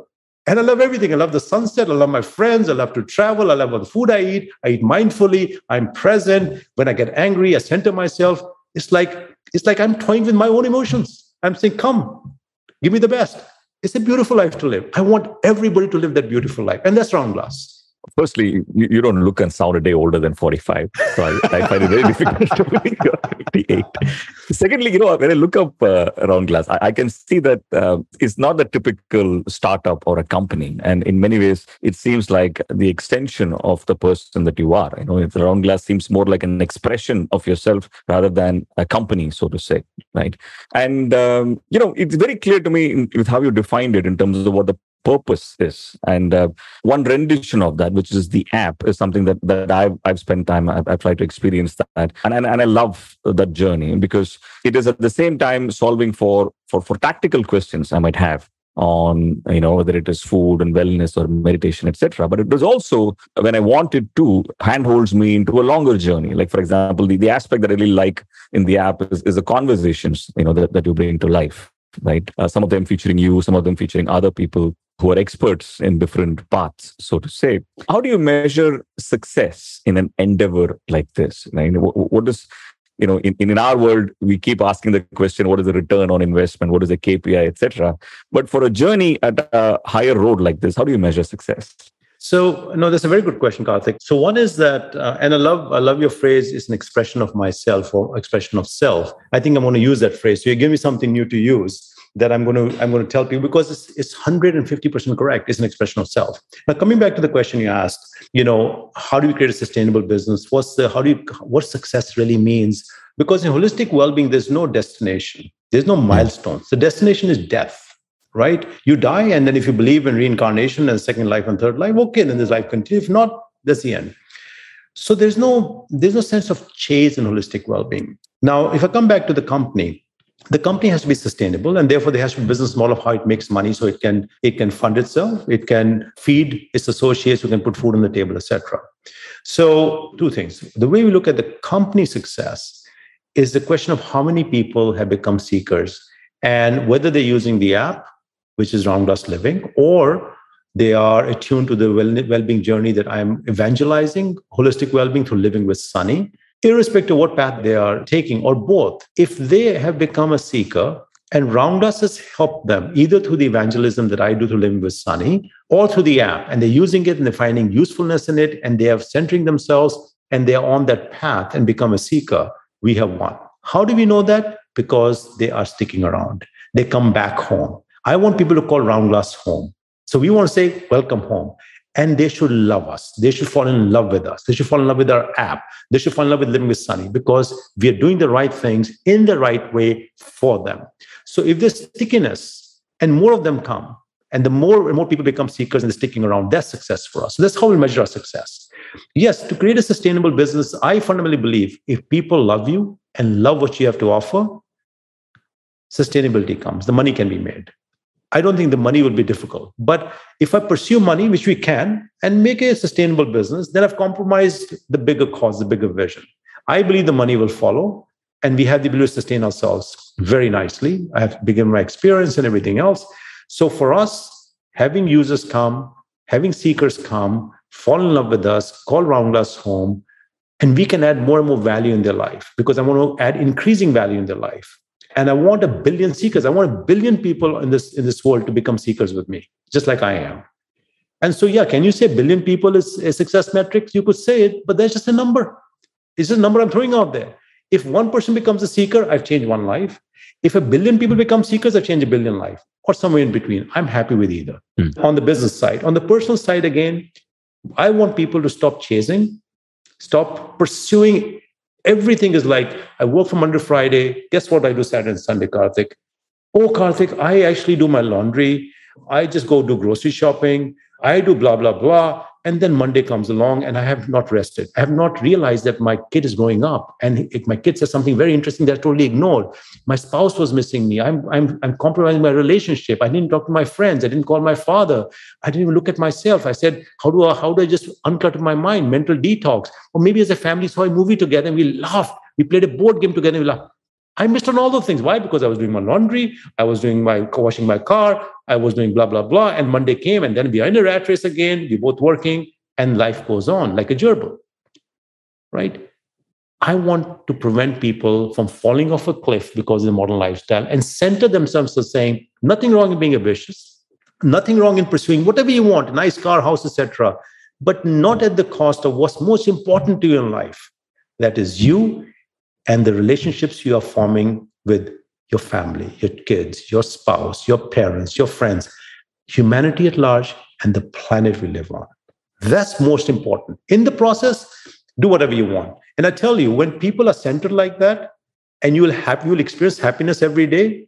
And I love everything. I love the sunset. I love my friends. I love to travel. I love the food I eat. I eat mindfully. I'm present. When I get angry, I center myself. It's like I'm toying with my own emotions. I'm saying, come, give me the best. It's a beautiful life to live. I want everybody to live that beautiful life. And that's RoundGlass. Firstly, you don't look and sound a day older than 45. So I find it very difficult to believe you're 58. Secondly, when I look up RoundGlass, I can see that it's not the typical startup or a company. And in many ways, it seems like the extension of the person that you are. RoundGlass seems more like an expression of yourself rather than a company, so to say, right? And, it's very clear to me with how you defined it in terms of what the purpose is. And one rendition of that, which is the app, is something that I've spent time, I've tried to experience that. And I love that journey, because it is at the same time solving for tactical questions I might have on, whether it is food and wellness or meditation, etc. But it was also, when I wanted to, handholds me into a longer journey. Like, for example, the aspect that I really like in the app is the conversations, that you bring to life. Right? Some of them featuring you, some of them featuring other people who are experts in different paths, so to say. How do you measure success in an endeavor like this? Right? What is, in our world, we keep asking the question, what is the return on investment? What is the KPI, etc.? But for a journey at a higher road like this, how do you measure success? So, no, that's a very good question, Karthik. So, one is that, and I love your phrase, is an expression of myself or expression of self. I think I'm going to use that phrase. So, you give me something new to use that I'm going to tell people because it's 150% correct. It's an expression of self. Now, coming back to the question you asked, how do we create a sustainable business? What success really means? Because in holistic well-being, there's no destination. There's no milestones. The destination is death. Right? You die, and then if you believe in reincarnation and second life and third life, okay, then this life continues. If not, that's the end. So there's no sense of chase in holistic well-being. Now, if I come back to the company has to be sustainable, and therefore there has to be a business model of how it makes money, so it can fund itself, it can feed its associates who can put food on the table, etc. So two things. The way we look at the company success is the question of how many people have become seekers and whether they're using the app, which is RoundGlass Living, or they are attuned to the well-being journey that I'm evangelizing, holistic well-being through living with Sunny, irrespective of what path they are taking, or both. If they have become a seeker and RoundGlass has helped them, either through the evangelism that I do through living with Sunny, or through the app, and they're using it and they're finding usefulness in it, and they are centering themselves and they're on that path and become a seeker, we have won. How do we know that? Because they are sticking around. They come back home. I want people to call RoundGlass home. So we want to say, welcome home. And they should love us. They should fall in love with us. They should fall in love with our app. They should fall in love with living with Sunny because we are doing the right things in the right way for them. So if there's stickiness and more of them come, and the more and more people become seekers and they're sticking around, that's success for us. So that's how we measure our success. Yes, to create a sustainable business, I fundamentally believe if people love you and love what you have to offer, sustainability comes. The money can be made. I don't think the money will be difficult. But if I pursue money, which we can, and make a sustainable business, then I've compromised the bigger cause, the bigger vision. I believe the money will follow, and we have the ability to sustain ourselves very nicely. I have begun my experience and everything else. So for us, having users come, having seekers come, fall in love with us, call RoundGlass home, and we can add more and more value in their life because I want to add increasing value in their life. And I want 1 billion seekers. I want 1 billion people in this world to become seekers with me, just like I am. And so, yeah, can you say 1 billion people is a success metric? You could say it, but that's just a number. It's just a number I'm throwing out there. If one person becomes a seeker, I've changed one life. If 1 billion people become seekers, I've changed 1 billion life, or somewhere in between. I'm happy with either. On the business side. On the personal side, again, I want people to stop chasing, stop pursuing. Everything is like, I work from Monday to Friday. Guess what I do Saturday and Sunday, Karthik? Oh, Karthik, I actually do my laundry. I just go do grocery shopping. I do blah, blah, blah. And then Monday comes along and I have not rested. I have not realized that my kid is growing up. And if my kid says something very interesting that I totally ignored. My spouse was missing me. I'm compromising my relationship. I didn't talk to my friends. I didn't call my father. I didn't even look at myself. I said, how do I just unclutter my mind, mental detox? Or maybe as a family saw a movie together and we laughed. We played a board game together and we laughed. I missed on all those things. Why? Because I was doing my laundry. I was doing washing my car. I was doing blah, blah, blah. And Monday came and then we are in a rat race again. We're both working and life goes on like a gerbil, right? I want to prevent people from falling off a cliff because of the modern lifestyle and center themselves as saying, nothing wrong in being ambitious, nothing wrong in pursuing whatever you want, a nice car, house, etc., but not at the cost of what's most important to you in life. That is you and the relationships you are forming with your family, your kids, your spouse, your parents, your friends, humanity at large, and the planet we live on. That's most important. In the process, do whatever you want. And I tell you, when people are centered like that, and you will experience happiness every day,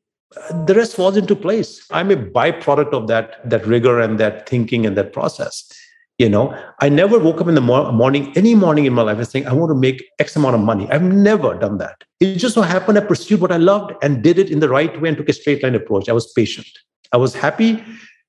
the rest falls into place. I'm a byproduct of that rigor and that thinking and that process. I never woke up in the morning, any morning in my life, and saying, I want to make X amount of money. I've never done that. It just so happened I pursued what I loved and did it in the right way and took a straight line approach. I was patient. I was happy.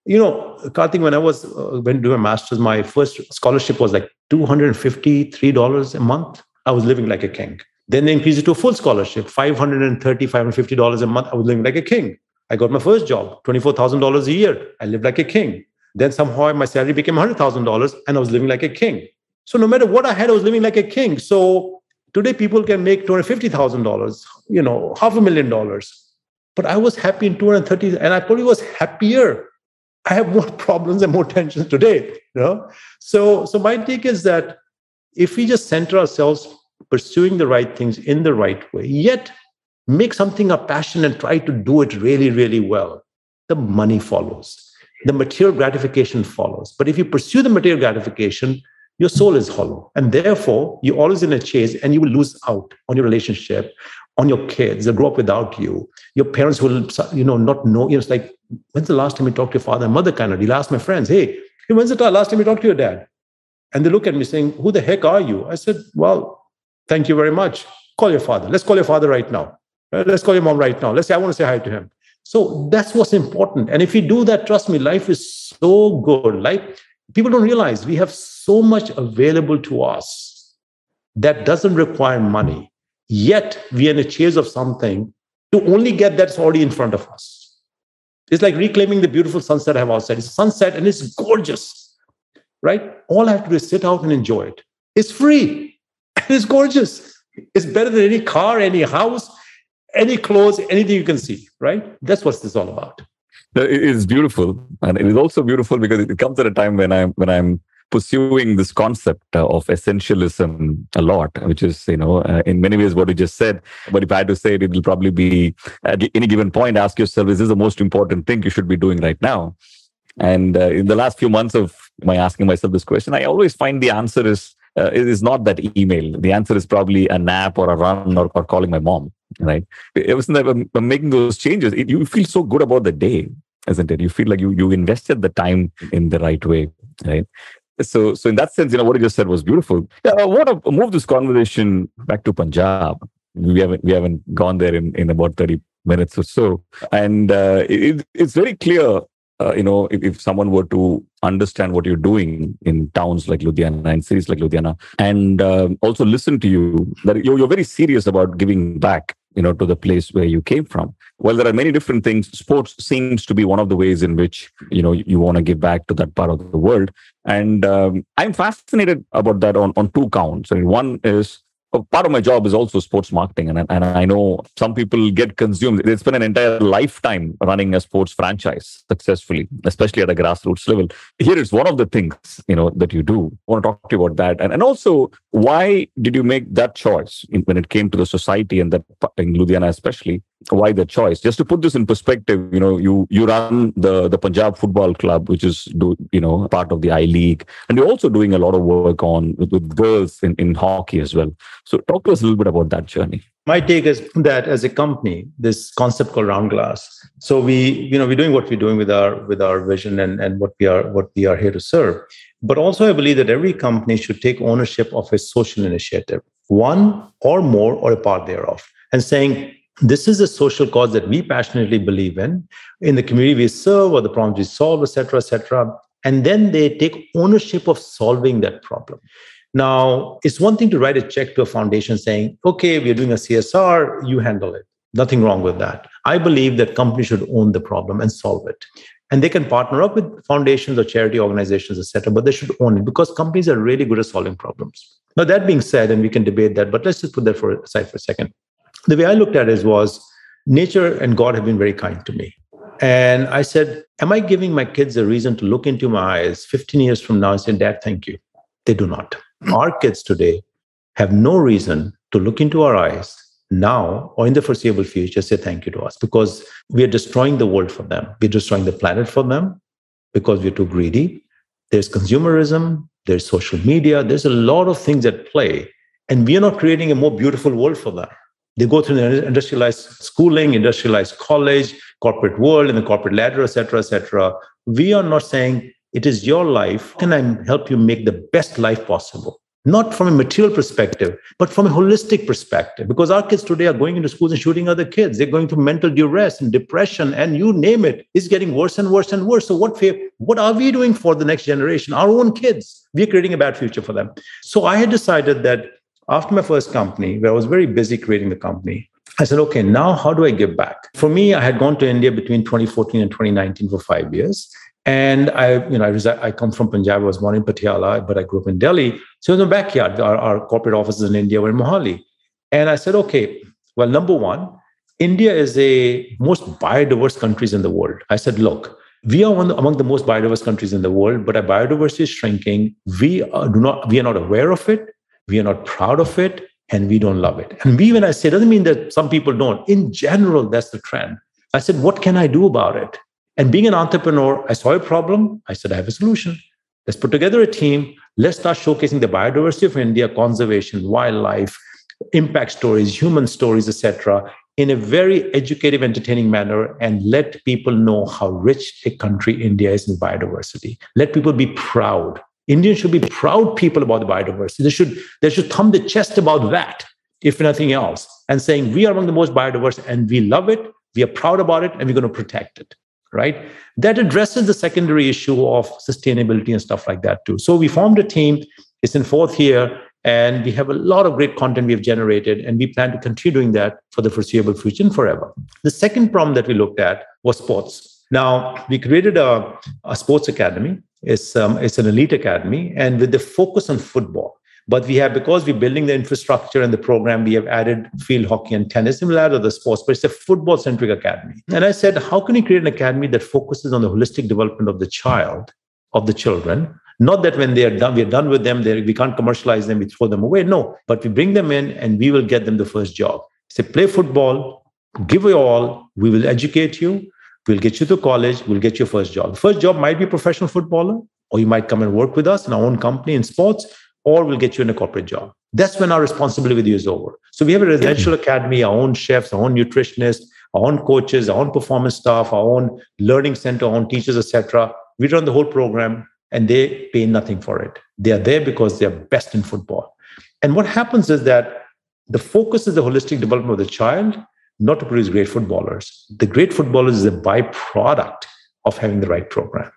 Karthik, when I was doing my master's, my first scholarship was like $253 a month. I was living like a king. Then they increased it to a full scholarship, $530, $550 a month. I was living like a king. I got my first job, $24,000 a year. I lived like a king. Then somehow my salary became $100,000 and I was living like a king. So no matter what I had, I was living like a king. So today people can make $250,000, $500,000. But I was happy in 230, and I probably was happier. I have more problems and more tensions today. So my take is that if we just center ourselves pursuing the right things in the right way, yet make something a passion and try to do it really, really well, the money follows. The material gratification follows. But if you pursue the material gratification, your soul is hollow. And therefore, you're always in a chase and you will lose out on your relationship, on your kids. They'll grow up without you. Your parents will, not know. It's like, when's the last time you talked to your father and mother kind of? You'll ask my friends, hey, when's the last time you talked to your dad? And they look at me saying, who the heck are you? I said, well, thank you very much. Call your father. Let's call your father right now. Let's call your mom right now. Let's say, I want to say hi to him. So that's what's important. And if you do that, trust me, life is so good. People don't realize we have so much available to us that doesn't require money. Yet we are in a chase of something to only get that's already in front of us. It's like reclaiming the beautiful sunset I have outside. It's sunset and it's gorgeous, right? All I have to do is sit out and enjoy it. It's free and it's gorgeous. It's better than any car, any house, any clothes, anything you can see, right? That's what this is all about. It is beautiful. And it is also beautiful because it comes at a time when I'm pursuing this concept of essentialism a lot, which is, in many ways what you just said. But if I had to say it, will probably be at any given point, ask yourself, is this the most important thing you should be doing right now? And in the last few months of my asking myself this question, I always find the answer is it is not that email. The answer is probably a nap or a run or calling my mom, right? Ever since I'm making those changes, you feel so good about the day, isn't it? You feel like you invested the time in the right way, right? So in that sense, what you just said was beautiful. Yeah, I want to move this conversation back to Punjab. We haven't gone there in about 30 minutes or so. And it's very clear, if someone were to understand what you're doing in towns like Ludhiana and cities like Ludhiana, and also listen to you, that you're very serious about giving back, to the place where you came from. Well, there are many different things. Sports seems to be one of the ways in which, you want to give back to that part of the world. And I'm fascinated about that on two counts. I mean, one is, part of my job is also sports marketing. And I know some people get consumed. They spend an entire lifetime running a sports franchise successfully, especially at a grassroots level. Here is one of the things, that you do. I want to talk to you about that. And also, why did you make that choice when it came to the society and that in Ludhiana especially? Why the choice? Just to put this in perspective, you run the Punjab Football Club, which is part of the I League, and you're also doing a lot of work with girls in hockey as well. So talk to us a little bit about that journey. My take is that as a company, this concept called RoundGlass. So we're doing what we're doing with our vision and what we are here to serve. But also, I believe that every company should take ownership of a social initiative, one or more or a part thereof, and saying, this is a social cause that we passionately believe in the community we serve or the problems we solve, et cetera. And then they take ownership of solving that problem. Now, it's one thing to write a check to a foundation saying, okay, we're doing a CSR, you handle it. Nothing wrong with that. I believe that companies should own the problem and solve it. And they can partner up with foundations or charity organizations, et cetera, but they should own it because companies are really good at solving problems. Now, that being said, and we can debate that, but let's just put that aside for a second. The way I looked at it was nature and God have been very kind to me. And I said, am I giving my kids a reason to look into my eyes 15 years from now and say, Dad, thank you? They do not. Our kids today have no reason to look into our eyes now or in the foreseeable future, say thank you to us because we are destroying the world for them. We're destroying the planet for them because we're too greedy. There's consumerism, there's social media, there's a lot of things at play. And we are not creating a more beautiful world for them. They go through the industrialized schooling, industrialized college, corporate world, and the corporate ladder, et cetera, et cetera. We are not saying it is your life. How can I help you make the best life possible? Not from a material perspective, but from a holistic perspective. Because our kids today are going into schools and shooting other kids. They're going through mental duress and depression, and you name it. It's getting worse and worse and worse. So what are we doing for the next generation? Our own kids. We're creating a bad future for them. So I had decided that after my first company, where I was very busy creating the company, I said, okay, now how do I give back? For me, I had gone to India between 2014 and 2019 for 5 years. And I come from Punjab. I was born in Patiala, but I grew up in Delhi. So in the backyard, our corporate offices in India were in Mohali. And I said, okay, well, number one, India is the most biodiverse countries in the world. I said, look, We are among the most biodiverse countries in the world, but our biodiversity is shrinking. We are not aware of it. We are not proud of it, and we don't love it. And when I say, doesn't mean that some people don't. In general, that's the trend. I said, what can I do about it? And being an entrepreneur, I saw a problem. I said, I have a solution. Let's put together a team. Let's start showcasing the biodiversity of India, conservation, wildlife, impact stories, human stories, etc., in a very educative, entertaining manner, and let people know how rich a country India is in biodiversity. Let people be proud. Indians should be proud people about the biodiversity. They should thumb the chest about that, if nothing else, and saying we are among the most biodiverse and we love it, we are proud about it, and we're going to protect it, right? That addresses the secondary issue of sustainability and stuff like that too. So we formed a team. It's in fourth year. And we have a lot of great content we have generated, and we plan to continue doing that for the foreseeable future and forever. The second problem that we looked at was sports. Now, we created a sports academy. It's an elite academy, and with the focus on football. But because we're building the infrastructure and the program, we have added field hockey and tennis, and we'll add other sports, but it's a football-centric academy. And I said, how can we create an academy that focuses on the holistic development of the children? Not that when they are done, we are done with them, we can't commercialize them, we throw them away. No, but we bring them in and we will get them the first job. Say, play football, give it all, we will educate you, we'll get you to college, we'll get your first job. The first job might be a professional footballer, or you might come and work with us in our own company in sports, or we'll get you in a corporate job. That's when our responsibility with you is over. So we have a residential academy, our own chefs, our own nutritionists, our own coaches, our own performance staff, our own learning center, our own teachers, etc. We run the whole program. And they pay nothing for it. They are there because they are best in football. And what happens is that the focus is the holistic development of the child, not to produce great footballers. The great footballers is a byproduct of having the right program.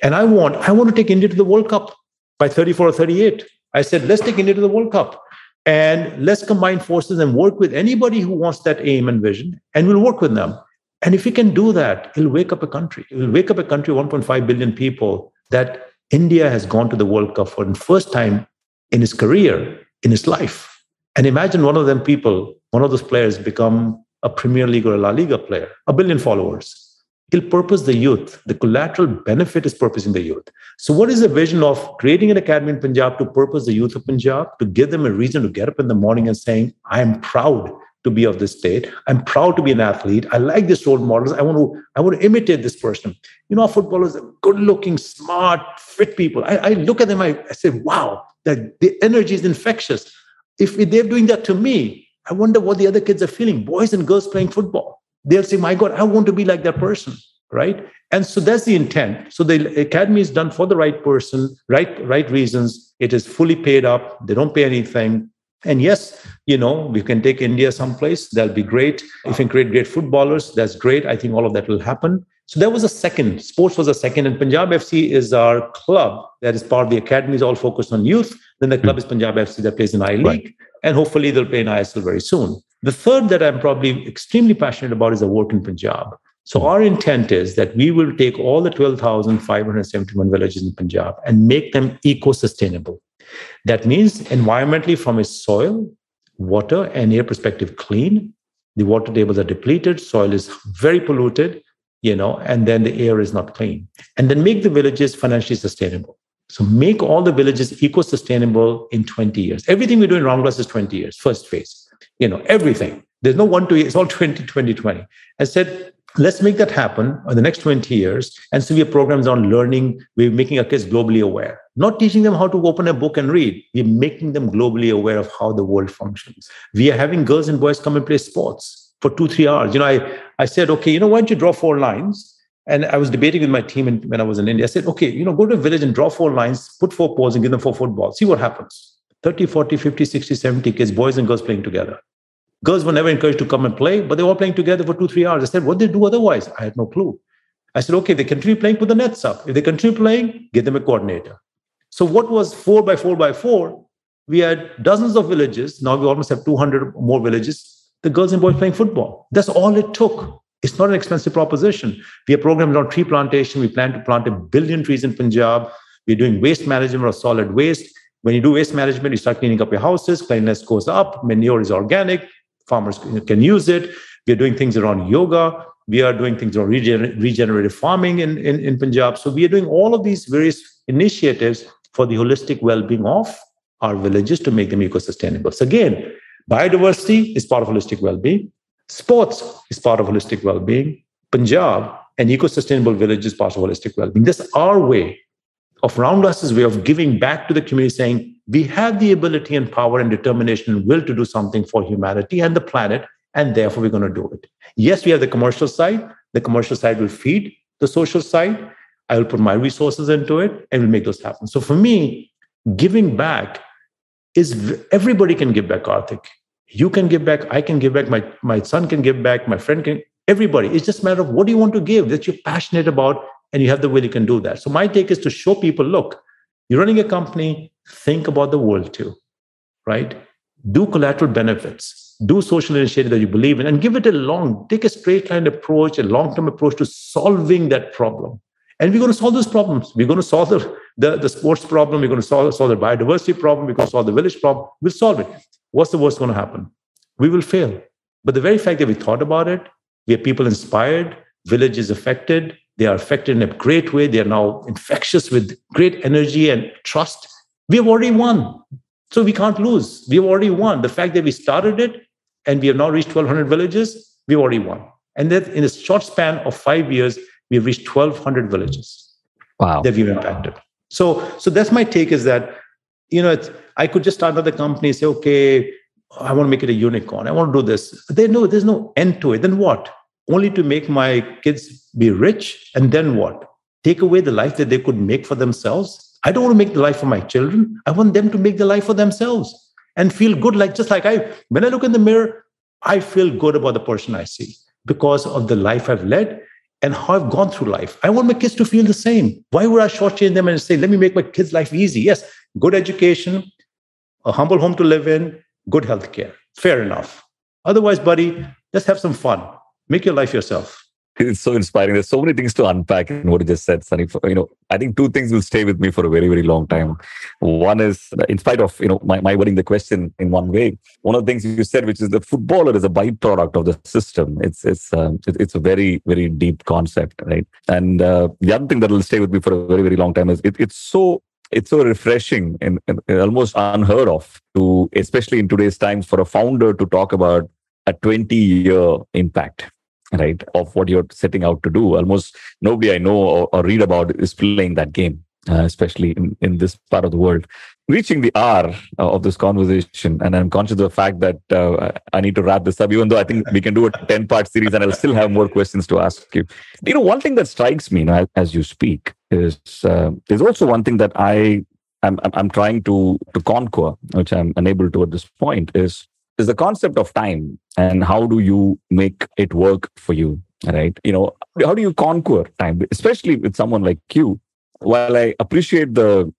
And I want to take India to the World Cup by 34 or 38. I said, let's take India to the World Cup. And let's combine forces and work with anybody who wants that aim and vision. And we'll work with them. And if we can do that, it'll wake up a country. It will wake up a country of 1.5 billion people that India has gone to the World Cup for the first time in his career, in his life. And imagine one of those players become a Premier League or a La Liga player, 1 billion followers. He'll purpose the youth. The collateral benefit is purposing the youth. So what is the vision of creating an academy in Punjab to purpose the youth of Punjab, to give them a reason to get up in the morning and saying, I am proud to be of this state. I'm proud to be an athlete. I like this role models. I want to imitate this person. Our footballers are good-looking, smart, fit people. I look at them, I say, wow, that the energy is infectious. If they're doing that to me, I wonder what the other kids are feeling. Boys and girls playing football. They'll say, my God, I want to be like that person, right? And so that's the intent. So the academy is done for the right person, right reasons. It is fully paid up. They don't pay anything. And yes, we can take India someplace. That'll be great. If we can create great footballers, that's great. I think all of that will happen. So that was a second. Sports was a second. And Punjab FC is our club that is part of the academy, is all focused on youth. Then the club is Punjab FC that plays in I-League. Right. And hopefully they'll play in ISL very soon. The third that I'm probably extremely passionate about is the work in Punjab. So our intent is that we will take all the 12,571 villages in Punjab and make them eco-sustainable. That means environmentally, from a soil, water, and air perspective, clean. The water tables are depleted, soil is very polluted, and then the air is not clean. And then make the villages financially sustainable. So make all the villages eco-sustainable in 20 years. Everything we do in RoundGlass is 20 years, first phase. Everything. There's no 1 2 years, it's all 20. I said, let's make that happen in the next 20 years. And so we have programs on learning. We're making our kids globally aware. Not teaching them how to open a book and read. We're making them globally aware of how the world functions. We are having girls and boys come and play sports for 2-3 hours. I said, okay, why don't you draw 4 lines? And I was debating with my team when I was in India. I said, okay, go to a village and draw 4 lines, put 4 poles and give them 4 footballs. See what happens. 30, 40, 50, 60, 70 kids, boys and girls playing together. Girls were never encouraged to come and play, but they were all playing together for 2-3 hours. I said, what did they do otherwise? I had no clue. I said, okay, they continue playing, put the nets up. If they continue playing, get them a coordinator. So what was 4 by 4 by 4? We had dozens of villages. Now we almost have 200 more villages. The girls and boys playing football. That's all it took. It's not an expensive proposition. We have programs on tree plantation. We plan to plant 1 billion trees in Punjab. We're doing waste management of solid waste. When you do waste management, you start cleaning up your houses. Cleanliness goes up. Manure is organic. Farmers can use it. We're doing things around yoga. We are doing things on regenerative farming in Punjab. So we are doing all of these various initiatives for the holistic well-being of our villages to make them eco-sustainable. So again, biodiversity is part of holistic well-being. Sports is part of holistic well-being. Punjab and eco-sustainable village is part of holistic well-being. This is our way of RoundGlass's way of giving back to the community, saying we have the ability and power and determination and will to do something for humanity and the planet, and therefore we're going to do it. Yes, we have the commercial side. The commercial side will feed the social side. I will put my resources into it and we'll make those happen. So for me, giving back is everybody can give back, Karthik. You can give back. I can give back. My son can give back. My friend can. Everybody. It's just a matter of what do you want to give that you're passionate about and you have the will, you can do that. So my take is to show people, look, you're running a company, think about the world too, right? Do collateral benefits, do social initiative that you believe in, and give it take a straight line approach, a long-term approach to solving that problem. And we're going to solve those problems. We're going to solve the sports problem. We're going to solve the biodiversity problem. We're going to solve the village problem. We'll solve it. What's the worst going to happen? We will fail. But the very fact that we thought about it, we have people inspired, village is affected. They are affected in a great way. They are now infectious with great energy and trust. We have already won. So we can't lose. We have already won. The fact that we started it and we have now reached 1,200 villages, we've already won. And that in a short span of 5 years, we've reached 1,200 villages. Wow. That we've impacted. So that's my take is that, I could just start another company and say, okay, I want to make it a unicorn. I want to do this. There's no end to it. Then what? Only to make my kids be rich. And then what? Take away the life that they could make for themselves. I don't want to make the life for my children. I want them to make the life for themselves and feel good. When I look in the mirror, I feel good about the person I see because of the life I've led and how I've gone through life. I want my kids to feel the same. Why would I shortchange them and say, let me make my kids' life easy? Yes, good education, a humble home to live in, good healthcare. Fair enough. Otherwise, buddy, let's have some fun. Make your life yourself. It's so inspiring. There's so many things to unpack in what you just said, Sunny. I think two things will stay with me for a very, very long time. One is, in spite of my wording the question in one way, one of the things you said, which is the footballer is a byproduct of the system. It's a very, very deep concept, right? And the other thing that will stay with me for a very, very long time is it's so refreshing and almost unheard of to, especially in today's times, for a founder to talk about a 20-year impact, right, of what you're setting out to do. Almost nobody I know or read about is playing that game, especially in this part of the world. Reaching the hour of this conversation, and I'm conscious of the fact that I need to wrap this up, even though I think we can do a 10-part series and I'll still have more questions to ask you. One thing that strikes me now as you speak is there's also one thing that I'm trying to conquer, which I'm unable to at this point, is the concept of time and how do you make it work for you, right? How do you conquer time, especially with someone like you? While I appreciate the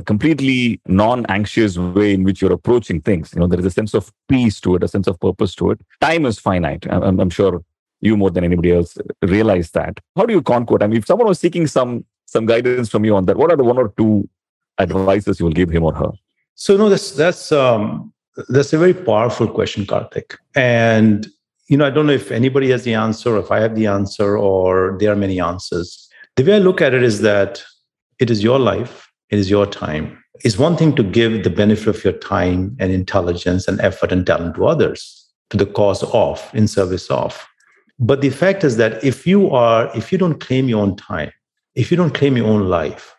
completely non-anxious way in which you're approaching things, there is a sense of peace to it, a sense of purpose to it. Time is finite. I'm sure you more than anybody else realize that. How do you conquer time? If someone was seeking some guidance from you on that, what are the one or two advices you will give him or her? So that's a very powerful question, Karthik. And, I don't know if anybody has the answer, or if I have the answer, or there are many answers. The way I look at it is that it is your life, it is your time. It's one thing to give the benefit of your time and intelligence and effort and talent to others, to the cause of, in service of. But the fact is that if you don't claim your own time, if you don't claim your own life,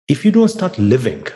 if you don't start living,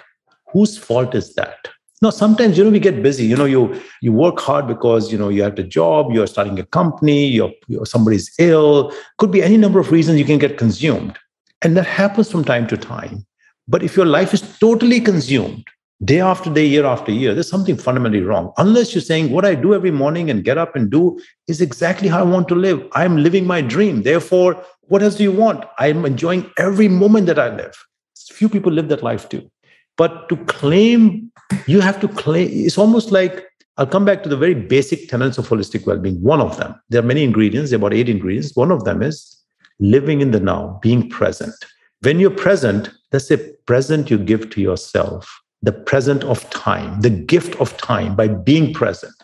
whose fault is that? No, sometimes, we get busy. You work hard because, you have a job, you're starting a company, somebody's ill. Could be any number of reasons you can get consumed. And that happens from time to time. But if your life is totally consumed, day after day, year after year, there's something fundamentally wrong. Unless you're saying what I do every morning and get up and do is exactly how I want to live. I'm living my dream. Therefore, what else do you want? I'm enjoying every moment that I live. Few people live that life too. But to claim, you have to claim. It's almost like, I'll come back to the very basic tenets of holistic well-being. One of them, there are many ingredients, there are about 8 ingredients. One of them is living in the now, being present. When you're present, that's a present you give to yourself, the present of time, the gift of time by being present.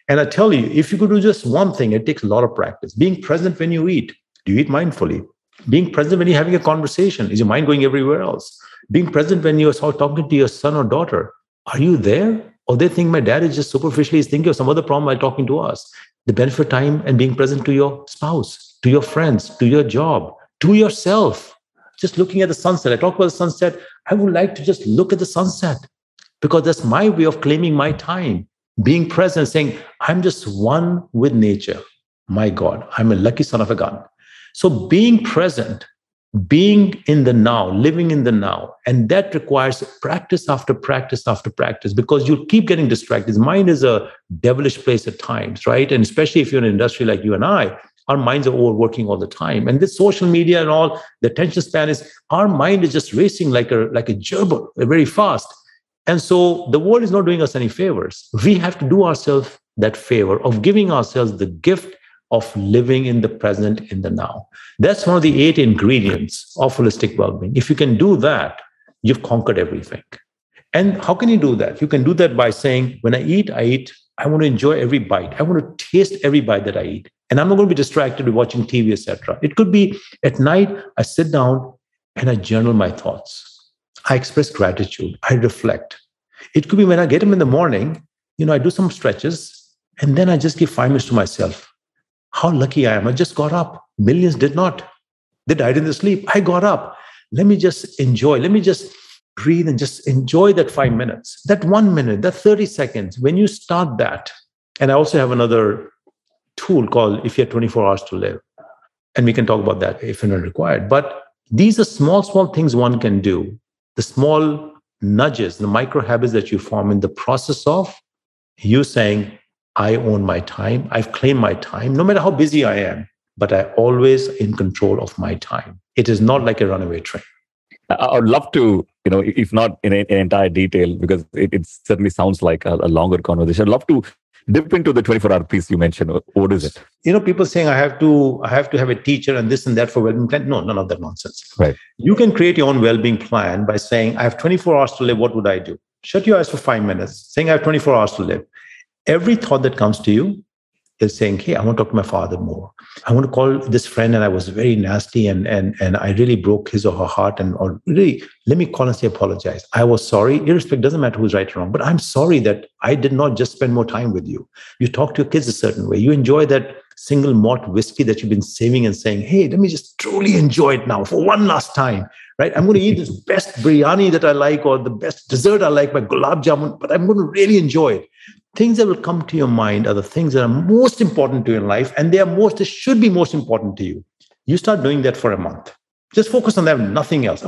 And I tell you, if you could do just one thing, it takes a lot of practice. Being present when you eat. Do you eat mindfully? Being present when you're having a conversation. Is your mind going everywhere else? Being present when you're talking to your son or daughter. Are you there? Or they think my dad is just superficially is thinking of some other problem while talking to us. The benefit of time and being present to your spouse, to your friends, to your job, to yourself. Just looking at the sunset. I talk about the sunset. I would like to just look at the sunset because that's my way of claiming my time. Being present, saying, I'm just one with nature. My God, I'm a lucky son of a gun. So being present, being in the now, living in the now, and that requires practice after practice after practice because you'll keep getting distracted. Mind is a devilish place at times, right? And especially if you're in an industry like you and I, our minds are overworking all the time. And with social media and all, the attention span is, our mind is just racing like a gerbil, very fast. And so the world is not doing us any favors. We have to do ourselves that favor of giving ourselves the gift of living in the present, in the now. That's one of the 8 ingredients of holistic well-being. If you can do that, you've conquered everything. And how can you do that? You can do that by saying, when I eat, I want to enjoy every bite. I want to taste every bite that I eat. And I'm not going to be distracted with watching TV, etc. It could be at night, I sit down and I journal my thoughts. I express gratitude. I reflect. It could be when I get them in the morning, I do some stretches and then I just give 5 minutes to myself. How lucky I am. I just got up. Millions did not. They died in their sleep. I got up. Let me just enjoy. Let me just breathe and just enjoy that 5 minutes, that 1 minute, that 30 seconds. When you start that, and I also have another tool called If You Have 24 Hours to Live. And we can talk about that if not required. But these are small things one can do. The small nudges, the micro habits that you form in the process of you saying, I own my time. I've claimed my time, no matter how busy I am, but I always in control of my time. It is not like a runaway train. I would love to, if not in entire detail, because it certainly sounds like a longer conversation. I'd love to dip into the 24-hour piece you mentioned. What is it? People saying I have to have a teacher and this and that for well-being plan. No, none of that nonsense. Right. You can create your own well-being plan by saying, I have 24 hours to live. What would I do? Shut your eyes for 5 minutes, saying I have 24 hours to live. Every thought that comes to you is saying, hey, I want to talk to my father more. I want to call this friend and I was very nasty and I really broke his or her heart or really, let me call and say, apologize. I was sorry. Irrespective, doesn't matter who's right or wrong, but I'm sorry that I did not just spend more time with you. You talk to your kids a certain way. You enjoy that single malt whiskey that you've been saving and saying, hey, let me just truly enjoy it now for one last time, right? I'm going to eat this best biryani that I like or the best dessert I like, my gulab jamun, but I'm going to really enjoy it. Things that will come to your mind are the things that are most important to you in life, and they should be most important to you. You start doing that for a month. Just focus on that, nothing else,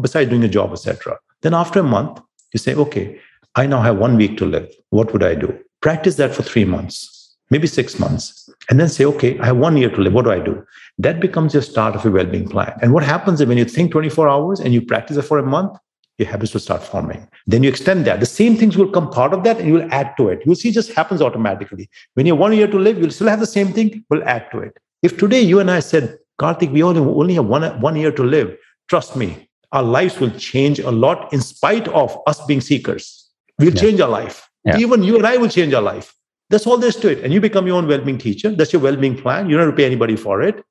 besides doing a job, etc. Then after a month, you say, okay, I now have 1 week to live. What would I do? Practice that for 3 months, maybe 6 months, and then say, okay, I have 1 year to live. What do I do? That becomes your start of a well-being plan. And what happens is when you think 24 hours and you practice it for a month, your habits will start forming. Then you extend that. The same things will come part of that and you will add to it. You'll see it just happens automatically. When you have 1 year to live, you'll still have the same thing, we'll add to it. If today you and I said, Karthik, we only have one year to live, trust me, our lives will change a lot in spite of us being seekers. We'll change our life. Yeah. Even you and I will change our life. That's all there is to it. And you become your own well-being teacher. That's your well-being plan. You don't have to pay anybody for it.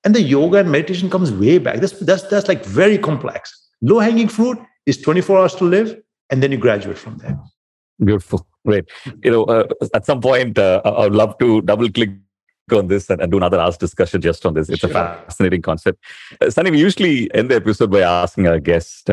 And the yoga and meditation comes way back. That's like very complex. Low-hanging fruit is 24 hours to live, and then you graduate from there. Beautiful. Great. At some point, I would love to double-click on this and do another hour's discussion just on this. It's a fascinating concept. Sunny, we usually end the episode by asking our guest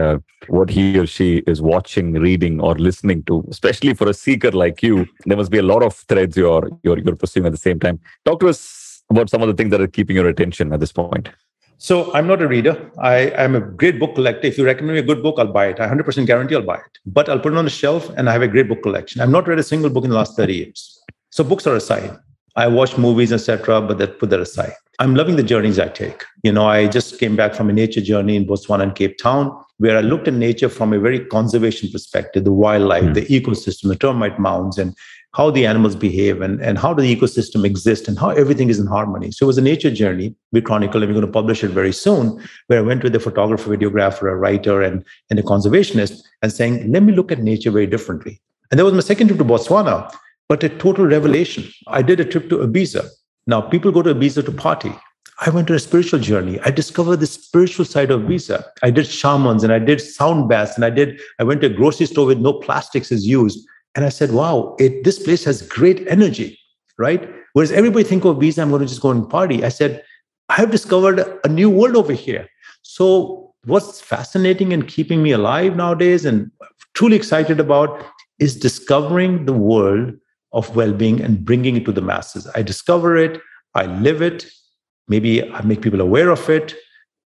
what he or she is watching, reading, or listening to. Especially for a seeker like you, there must be a lot of threads you're pursuing at the same time. Talk to us about some of the things that are keeping your attention at this point. So I'm not a reader. I'm a great book collector. If you recommend me a good book, I'll buy it. I 100% guarantee I'll buy it. But I'll put it on the shelf and I have a great book collection. I've not read a single book in the last 30 years. So books are aside. I watch movies, etc., but put that aside. I'm loving the journeys I take. I just came back from a nature journey in Botswana and Cape Town, where I looked at nature from a very conservation perspective, the wildlife, the ecosystem, the termite mounds, and how the animals behave and how the ecosystem exists and how everything is in harmony. So it was a nature journey we chronicled, and we're going to publish it very soon, where I went with a photographer, videographer, a writer, and a conservationist and saying, let me look at nature very differently. And that was my second trip to Botswana. but a total revelation. I did a trip to Ibiza. Now, people go to Ibiza to party. I went on a spiritual journey. I discovered the spiritual side of Ibiza. I did shamans and I did sound baths and I went to a grocery store with no plastics is used. And I said, wow, this place has great energy, right? Whereas everybody think of Ibiza, I'm going to just go and party. I said, I have discovered a new world over here. So what's fascinating and keeping me alive nowadays and truly excited about is discovering the world of well-being and bringing it to the masses. I discover it, I live it, maybe I make people aware of it,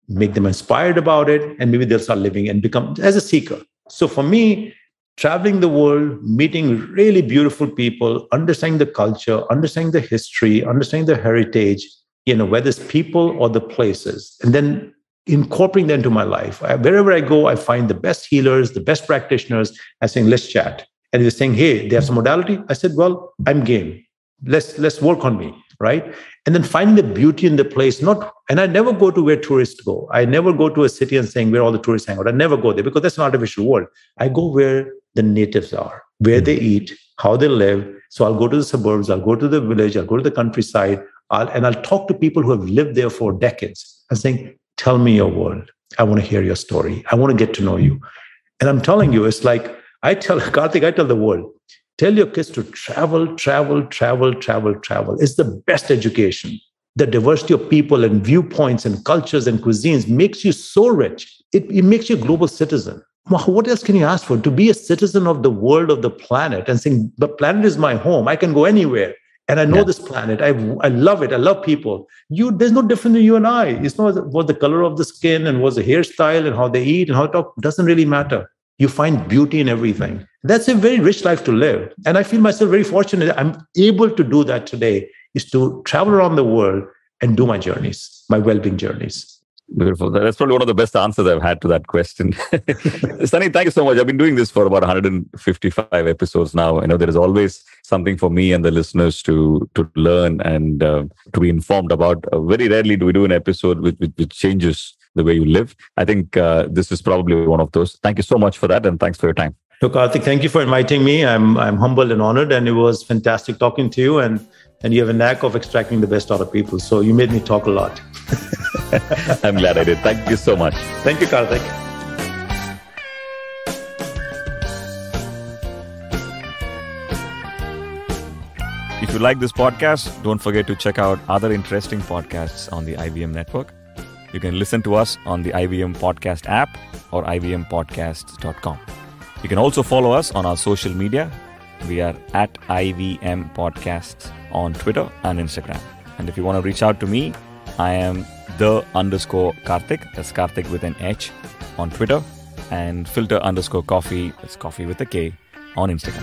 make them inspired about it, and maybe they'll start living and become as a seeker. So for me, traveling the world, meeting really beautiful people, understanding the culture, understanding the history, understanding the heritage, whether it's people or the places, and then incorporating that into my life. Wherever I go, I find the best healers, the best practitioners, and saying, let's chat. And they're saying, hey, they have some modality. I said, well, I'm game. Let's work on me, right? And then finding the beauty in the place. And I never go to where tourists go. I never go to a city and saying where all the tourists hang out. I never go there because that's an artificial world. I go where the natives are, where they eat, how they live. So I'll go to the suburbs, I'll go to the village, I'll go to the countryside, and I'll talk to people who have lived there for decades. I'm saying, tell me your world. I want to hear your story. I want to get to know you. And I'm telling you, it's like, Karthik, I tell the world, tell your kids to travel, travel, travel, travel, travel. It's the best education. The diversity of people and viewpoints and cultures and cuisines makes you so rich. It makes you a global citizen. What else can you ask for? To be a citizen of the world, of the planet, and saying, the planet is my home. I can go anywhere. And I know this planet. I love it. I love people. There's no difference in you and I. It's not what the color of the skin and what's the hairstyle and how they eat and how they talk. Doesn't really matter. You find beauty in everything. That's a very rich life to live. And I feel myself very fortunate. I'm able to do that today, is to travel around the world and do my journeys, my well-being journeys. Beautiful. That's probably one of the best answers I've had to that question. Sunny, thank you so much. I've been doing this for about 155 episodes now. I know there is always something for me and the listeners to learn and to be informed about. Very rarely do we do an episode which changes the way you live. I think this is probably one of those. Thank you so much for that, and thanks for your time. Look, Karthik, thank you for inviting me. I'm humbled and honored, and it was fantastic talking to you. And you have a knack of extracting the best out of people. So you made me talk a lot. I'm glad I did. Thank you so much. Thank you, Karthik. If you like this podcast, don't forget to check out other interesting podcasts on the IVM network. You can listen to us on the IVM Podcast app or ivmpodcasts.com. You can also follow us on our social media. We are at IVM Podcasts on Twitter and Instagram. And if you want to reach out to me, I am _Karthik, that's Karthik with an H, on Twitter, and filter_coffee, that's coffee with a K, on Instagram.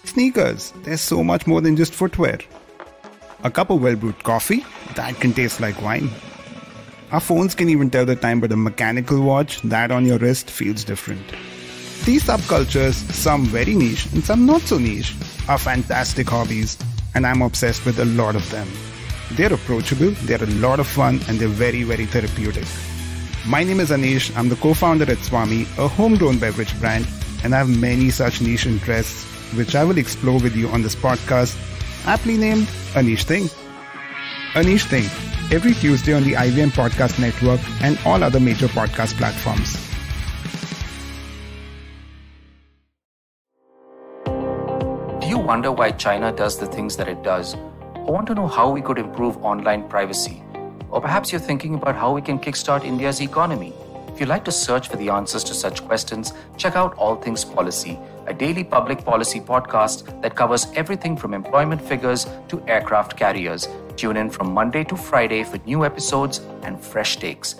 Sneakers, there's so much more than just footwear. A cup of well-brewed coffee, that can taste like wine. Our phones can even tell the time, but a mechanical watch, that on your wrist, feels different. These subcultures, some very niche and some not so niche, are fantastic hobbies, and I'm obsessed with a lot of them. They're approachable, they're a lot of fun, and they're very, very therapeutic. My name is Anish, I'm the co-founder at Swami, a homegrown beverage brand, and I have many such niche interests, which I will explore with you on this podcast, aptly named Anish Thing. Anish Thing, every Tuesday on the IVM Podcast Network and all other major podcast platforms. Do you wonder why China does the things that it does? Or want to know how we could improve online privacy? Or perhaps you're thinking about how we can kickstart India's economy? If you'd like to search for the answers to such questions, check out All Things Policy, a daily public policy podcast that covers everything from employment figures to aircraft carriers. Tune in from Monday to Friday for new episodes and fresh takes.